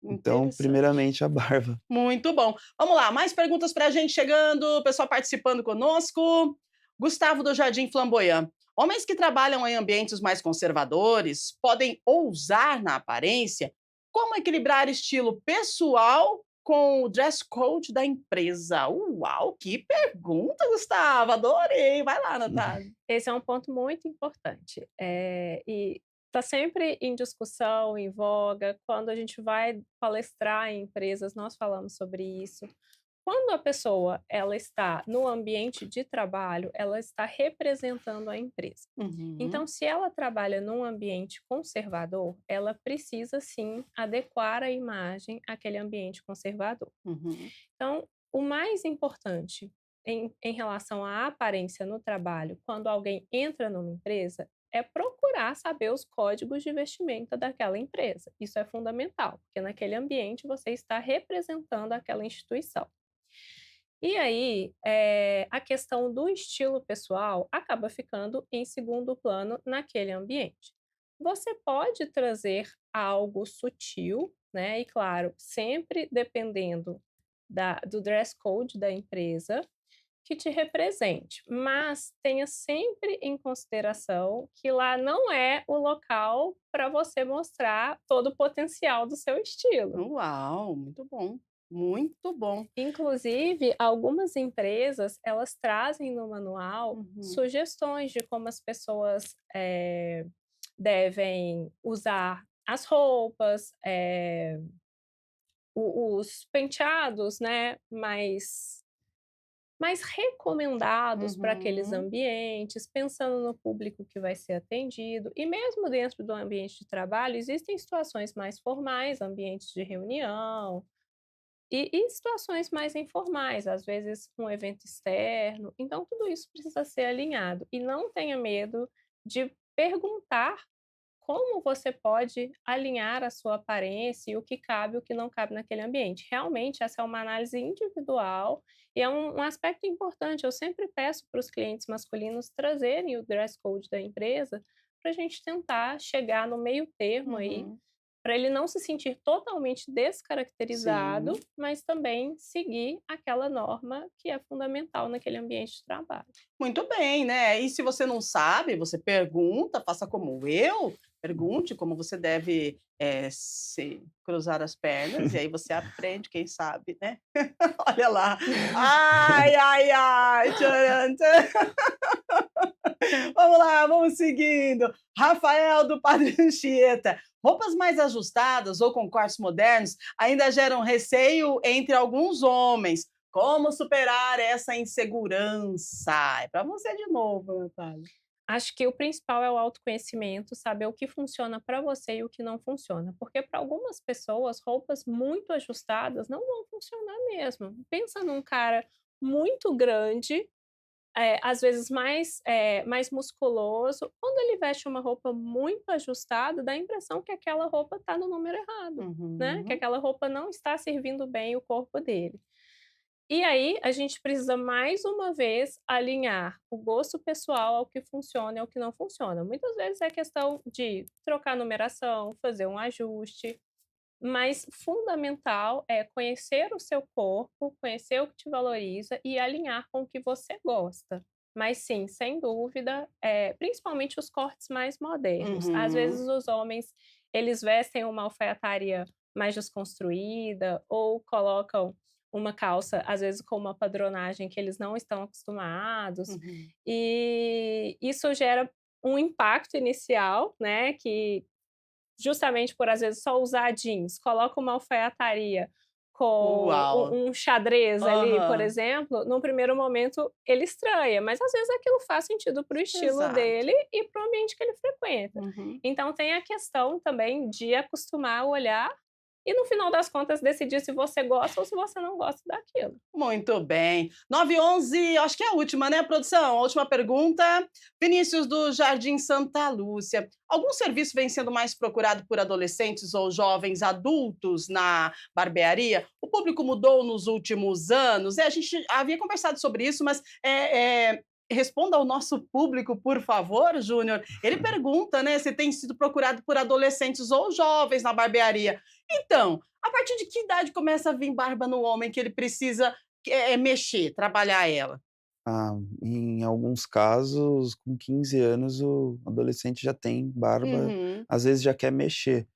[SPEAKER 3] Então,
[SPEAKER 1] Interessante.
[SPEAKER 3] primeiramente a barba.
[SPEAKER 1] Muito bom. Vamos lá, mais perguntas para a gente chegando, pessoal participando conosco. Gustavo do Jardim Flamboyant. Homens que trabalham em ambientes mais conservadores podem ousar na aparência? Como equilibrar estilo pessoal com o dress code da empresa? Uau, que pergunta, Gustavo! Adorei. Vai lá, Natália.
[SPEAKER 2] Esse é um ponto muito importante, e está sempre em discussão, em voga. Quando a gente vai palestrar em empresas, nós falamos sobre isso. Quando a pessoa ela está no ambiente de trabalho, ela está representando a empresa.
[SPEAKER 1] Uhum,
[SPEAKER 2] Então, se ela trabalha num ambiente conservador, ela precisa sim adequar a imagem àquele ambiente conservador.
[SPEAKER 1] uhum,
[SPEAKER 2] Então, o mais importante em relação à aparência no trabalho, quando alguém entra numa empresa, é procurar saber os códigos de vestimenta daquela empresa. Isso é fundamental, porque naquele ambiente você está representando aquela instituição. E aí, a questão do estilo pessoal acaba ficando em segundo plano naquele ambiente. Você pode trazer algo sutil, né, e claro, sempre dependendo do dress code da empresa, que te represente, mas tenha sempre em consideração que lá não é o local para você mostrar todo o potencial do seu estilo.
[SPEAKER 1] Uau, muito bom, muito bom.
[SPEAKER 2] Inclusive, algumas empresas, elas trazem no manual
[SPEAKER 1] Uhum.
[SPEAKER 2] sugestões de como as pessoas, devem usar as roupas, os penteados, né, mais recomendados para aqueles
[SPEAKER 1] Uhum.
[SPEAKER 2] ambientes, pensando no público que vai ser atendido. E mesmo dentro do ambiente de trabalho, existem situações mais formais, ambientes de reunião, e situações mais informais, às vezes um evento externo. Então, tudo isso precisa ser alinhado. E não tenha medo de perguntar como você pode alinhar a sua aparência e o que cabe e o que não cabe naquele ambiente. Realmente, essa é uma análise individual e é um aspecto importante. Eu sempre peço para os clientes masculinos trazerem o dress code da empresa para a gente tentar chegar no meio termo aí,
[SPEAKER 1] Uhum.
[SPEAKER 2] para ele não se sentir totalmente descaracterizado,
[SPEAKER 1] Sim.
[SPEAKER 2] mas também seguir aquela norma que é fundamental naquele ambiente de trabalho.
[SPEAKER 1] Muito bem, né. E se você não sabe, você pergunta, faça como eu, pergunte como você deve, se cruzar as pernas, e aí você aprende, quem sabe, né. Olha lá. Ai, ai, ai, tcharam, tchan. Vamos lá, vamos seguindo. Rafael do Padre Anchieta. Roupas mais ajustadas ou com cortes modernos ainda geram receio entre alguns homens. Como superar essa insegurança? É para você de novo, Natália.
[SPEAKER 2] Acho que o principal é o autoconhecimento, saber o que funciona para você e o que não funciona, porque para algumas pessoas roupas muito ajustadas não vão funcionar mesmo. Pensa num cara muito grande, às vezes mais musculoso, quando ele veste uma roupa muito ajustada, dá a impressão que aquela roupa está no número errado, né, que
[SPEAKER 1] Uhum,
[SPEAKER 2] aquela roupa não está servindo bem o corpo dele. E aí, a gente precisa mais uma vez alinhar o gosto pessoal ao que funciona e ao que não funciona. Muitas vezes é questão de trocar a numeração, fazer um ajuste, mas fundamental é conhecer o seu corpo, conhecer o que te valoriza e alinhar com o que você gosta. Mas sim, sem dúvida, principalmente os cortes mais modernos. Às vezes
[SPEAKER 1] uhum.
[SPEAKER 2] os homens, eles vestem uma alfaiataria mais desconstruída ou colocam uma calça, às vezes com uma padronagem que eles não estão acostumados,
[SPEAKER 1] Uhum.
[SPEAKER 2] e isso gera um impacto inicial, né, que justamente por, às vezes, só usar jeans, coloca uma alfaiataria com
[SPEAKER 1] Uau!
[SPEAKER 2] um xadrez ali, por
[SPEAKER 1] Aham,
[SPEAKER 2] exemplo, num primeiro momento ele estranha, mas às vezes aquilo faz sentido para o estilo
[SPEAKER 1] exato.
[SPEAKER 2] dele e para o ambiente que ele frequenta.
[SPEAKER 1] Uhum.
[SPEAKER 2] Então tem a questão também de acostumar o olhar e no final das contas decidir se você gosta ou se você não gosta daquilo.
[SPEAKER 1] Muito bem. 9h11, acho que é a última, né, produção? A última pergunta. Vinícius do Jardim Santa Lúcia. Algum serviço vem sendo mais procurado por adolescentes ou jovens adultos na barbearia? O público mudou nos últimos anos? A gente havia conversado sobre isso, mas responda ao nosso público, por favor, Júnior. Ele pergunta, né, se tem sido procurado por adolescentes ou jovens na barbearia. Então, a partir de que idade começa a vir barba no homem que ele precisa mexer, trabalhar ela?
[SPEAKER 3] Ah, em alguns casos, com 15 anos, o adolescente já tem barba,
[SPEAKER 1] Uhum.
[SPEAKER 3] às vezes já quer mexer.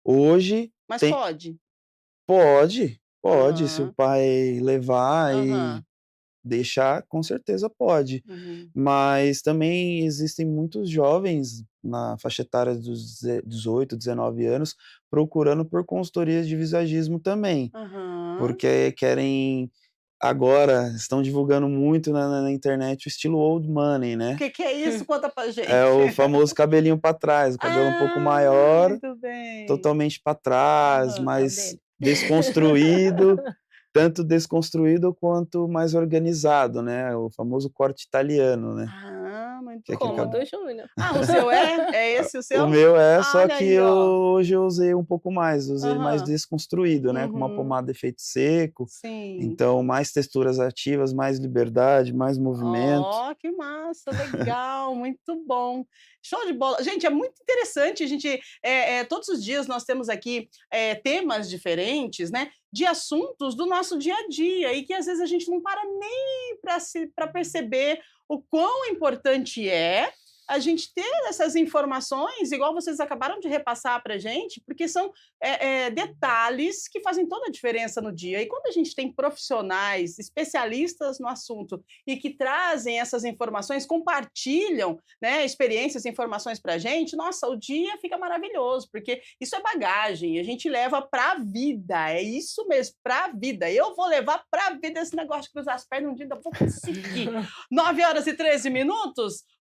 [SPEAKER 3] Hoje
[SPEAKER 1] Mas
[SPEAKER 3] tem
[SPEAKER 1] pode?
[SPEAKER 3] pode, se o
[SPEAKER 1] Aham,
[SPEAKER 3] pai levar e
[SPEAKER 1] aham.
[SPEAKER 3] deixar, com certeza pode.
[SPEAKER 1] Uhum.
[SPEAKER 3] Mas também existem muitos jovens na faixa etária dos 18, 19 anos, procurando por consultorias de visagismo também,
[SPEAKER 1] Aham.
[SPEAKER 3] porque querem agora estão divulgando muito na internet o estilo old money,
[SPEAKER 1] O
[SPEAKER 3] né.
[SPEAKER 1] que que é isso? Conta pra
[SPEAKER 3] É
[SPEAKER 1] gente.
[SPEAKER 3] o famoso cabelinho para trás, o cabelo um pouco
[SPEAKER 1] Ah,
[SPEAKER 3] maior,
[SPEAKER 1] muito bem.
[SPEAKER 3] totalmente para trás,
[SPEAKER 2] Aham, é o
[SPEAKER 3] mais
[SPEAKER 2] dele.
[SPEAKER 3] desconstruído, tanto desconstruído quanto mais organizado, né, o famoso corte italiano, né.
[SPEAKER 1] Ah, Muito
[SPEAKER 3] Que
[SPEAKER 2] Como o
[SPEAKER 1] bom.
[SPEAKER 2] do Júnior.
[SPEAKER 1] Ah, o seu é? É esse o
[SPEAKER 3] O
[SPEAKER 1] seu?
[SPEAKER 3] meu é, só
[SPEAKER 1] Olha
[SPEAKER 3] que
[SPEAKER 1] aí, ó.
[SPEAKER 3] hoje eu usei um pouco mais, usei mais
[SPEAKER 1] Aham.
[SPEAKER 3] desconstruído, né, com uma
[SPEAKER 1] Uhum.
[SPEAKER 3] pomada efeito seco,
[SPEAKER 1] Sim.
[SPEAKER 3] então mais texturas ativas, mais liberdade, mais movimento.
[SPEAKER 1] Ó, que massa, legal, muito bom. Show de bola. Gente, é muito interessante, a gente, todos os dias nós temos aqui, temas diferentes, né, de assuntos do nosso dia a dia e que às vezes a gente não para nem para perceber o quão importante é a gente ter essas informações, igual vocês acabaram de repassar pra gente, porque são, detalhes que fazem toda a diferença no dia. E quando a gente tem profissionais, especialistas no assunto e que trazem essas informações, compartilham, né, experiências e informações para a gente, nossa, o dia fica maravilhoso, porque isso é bagagem, a gente leva para a vida, é isso mesmo, para a vida. Eu vou levar para a vida esse negócio de cruzar as pernas, um dia ainda vou conseguir. 9h13.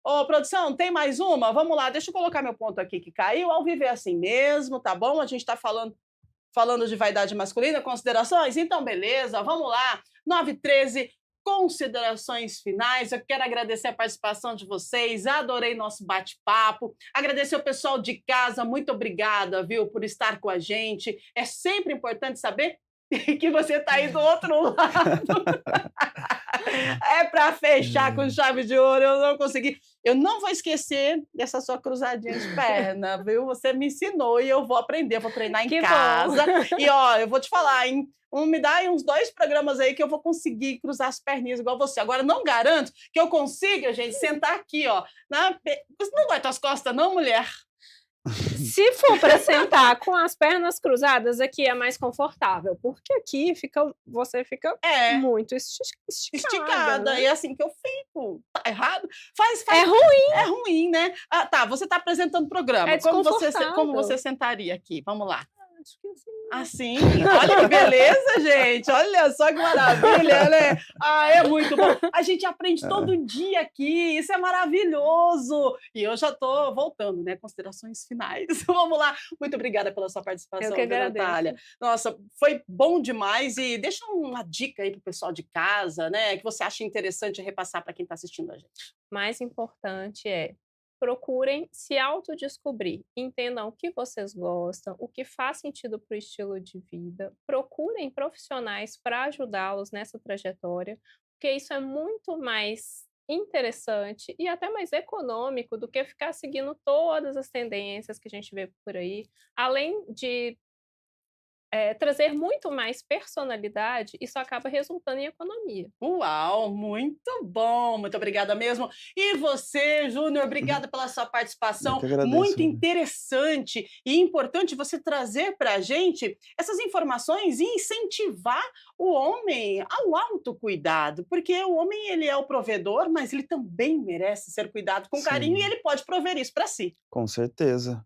[SPEAKER 1] Ô, produção, tem mais uma? Vamos lá, deixa eu colocar meu ponto aqui que caiu. Ao vivo é assim mesmo, tá bom? A gente está falando de vaidade masculina, considerações? Então, beleza, vamos lá. 9h13, considerações finais. Eu quero agradecer a participação de vocês, adorei nosso bate-papo. Agradecer o pessoal de casa, muito obrigada, viu, por estar com a gente. É sempre importante saber que você está aí do outro lado. É para fechar com chave de ouro, eu não consegui. Eu não vou esquecer dessa sua cruzadinha de perna, viu? Você me ensinou e eu vou aprender, vou treinar em
[SPEAKER 2] Que bom.
[SPEAKER 1] casa. E ó, eu vou te falar, hein? Me dá aí uns 2 programas aí que eu vou conseguir cruzar as perninhas igual você. Agora, não garanto que eu consiga, gente, sentar aqui, ó. Você não dói tuas costas, não, mulher?
[SPEAKER 2] Se for para sentar com as pernas cruzadas, aqui é mais confortável, porque aqui você fica muito esticada,
[SPEAKER 1] Esticada.
[SPEAKER 2] né?
[SPEAKER 1] E é assim que eu fico. Tá errado?
[SPEAKER 2] É ruim.
[SPEAKER 1] É ruim, né? Ah, tá, você está apresentando o programa.
[SPEAKER 2] É
[SPEAKER 1] Como você
[SPEAKER 2] desconfortável.
[SPEAKER 1] sentaria aqui? Vamos lá.
[SPEAKER 2] Acho que assim.
[SPEAKER 1] Assim, olha que beleza, gente. Olha só que maravilha, né? Ah, é muito bom. A gente aprende todo dia aqui, isso é maravilhoso. E eu já estou voltando, né? Considerações finais. Vamos lá. Muito obrigada pela sua participação,
[SPEAKER 2] Eu que agradeço.
[SPEAKER 1] Natália. Nossa, foi bom demais. E deixa uma dica aí pro pessoal de casa, né? Que você acha interessante repassar para quem está assistindo a gente.
[SPEAKER 2] Mais importante é procurem se autodescobrir, entendam o que vocês gostam, o que faz sentido para o estilo de vida, procurem profissionais para ajudá-los nessa trajetória, porque isso é muito mais interessante e até mais econômico do que ficar seguindo todas as tendências que a gente vê por aí, além de trazer muito mais personalidade, isso acaba resultando em economia.
[SPEAKER 1] Uau, muito bom, muito obrigada mesmo. E você, Júnior, obrigada pela sua
[SPEAKER 3] Eu
[SPEAKER 1] participação,
[SPEAKER 3] que agradeço.
[SPEAKER 1] muito interessante e importante você trazer para a gente essas informações e incentivar o homem ao autocuidado, porque o homem ele é o provedor, mas ele também merece ser cuidado com carinho e
[SPEAKER 3] Sim,
[SPEAKER 1] ele pode prover isso para si.
[SPEAKER 3] com certeza.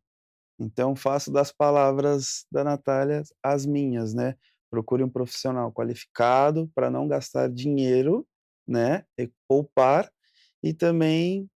[SPEAKER 3] Então faço das palavras da Natália as minhas, né. Procure um profissional qualificado para não gastar dinheiro, né, e poupar e também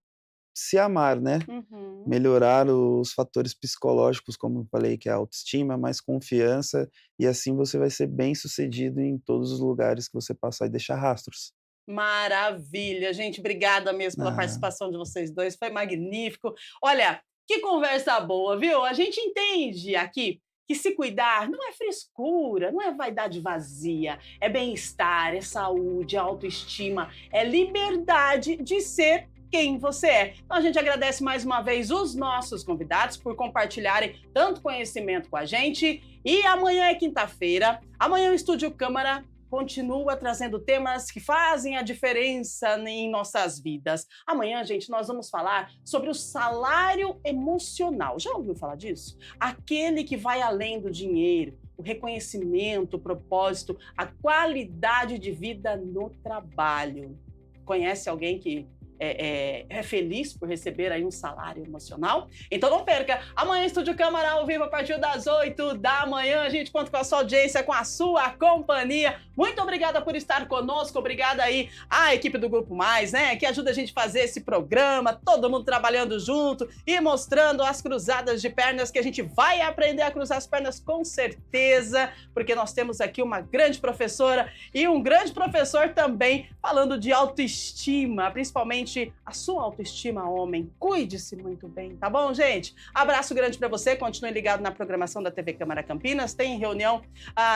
[SPEAKER 3] se amar, né.
[SPEAKER 1] Uhum.
[SPEAKER 3] Melhorar os fatores psicológicos, como eu falei, que é a autoestima, mais confiança, e assim você vai ser bem-sucedido em todos os lugares que você passar e deixar rastros.
[SPEAKER 1] Maravilha, gente, obrigada mesmo pela
[SPEAKER 3] Ah,
[SPEAKER 1] participação de vocês dois, foi magnífico. Olha, que conversa boa, viu? A gente entende aqui que se cuidar não é frescura, não é vaidade vazia, é bem-estar, é saúde, é autoestima, é liberdade de ser quem você é. Então a gente agradece mais uma vez os nossos convidados por compartilharem tanto conhecimento com a gente. E amanhã é quinta-feira, amanhã o Estúdio Câmara continua trazendo temas que fazem a diferença em nossas vidas. Amanhã, gente, nós vamos falar sobre o salário emocional. Já ouviu falar disso? Aquele que vai além do dinheiro, o reconhecimento, o propósito, a qualidade de vida no trabalho. Conhece alguém que é feliz por receber aí um salário emocional? Então não perca, amanhã Estúdio Câmara ao vivo a partir das 8h. A gente conta com a sua audiência, com a sua companhia. Muito obrigada por estar conosco, obrigada aí à equipe do Grupo Mais, né, que ajuda a gente a fazer esse programa, todo mundo trabalhando junto e mostrando as cruzadas de pernas, que a gente vai aprender a cruzar as pernas com certeza, porque nós temos aqui uma grande professora e um grande professor também falando de autoestima, principalmente garantir a sua autoestima, homem. Cuide-se muito bem, tá bom, gente? Abraço grande para você, continue ligado na programação da TV Câmara Campinas, tem reunião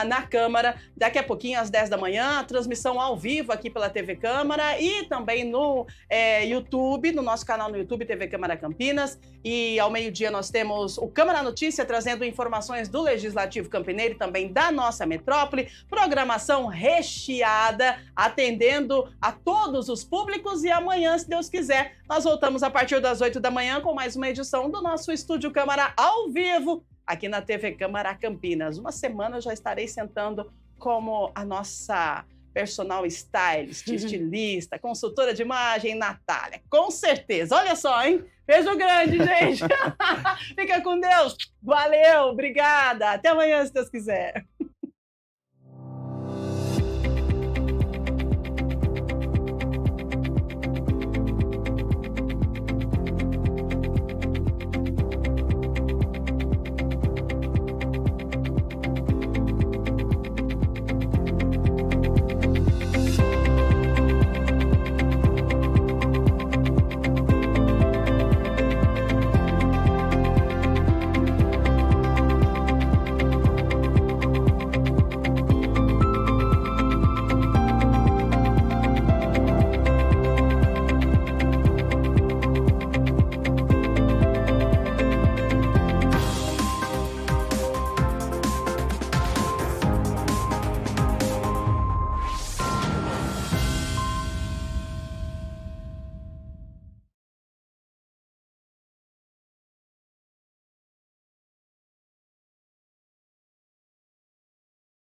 [SPEAKER 1] na Câmara daqui a pouquinho às 10 da manhã, transmissão ao vivo aqui pela TV Câmara e também no YouTube, no nosso canal no YouTube, TV Câmara Campinas, e ao meio-dia nós temos o Câmara Notícia trazendo informações do Legislativo Campineiro e também da nossa metrópole, programação recheada, atendendo a todos os públicos e amanhã, se Deus quiser, nós voltamos a partir das 8 da manhã com mais uma edição do nosso Estúdio Câmara ao vivo, aqui na TV Câmara Campinas. Uma semana eu já estarei sentando como a nossa personal stylist, estilista, consultora de imagem, Natália. Com certeza. Olha só, hein? Beijo grande, gente. Fica com Deus. Valeu, obrigada. Até amanhã, se Deus quiser.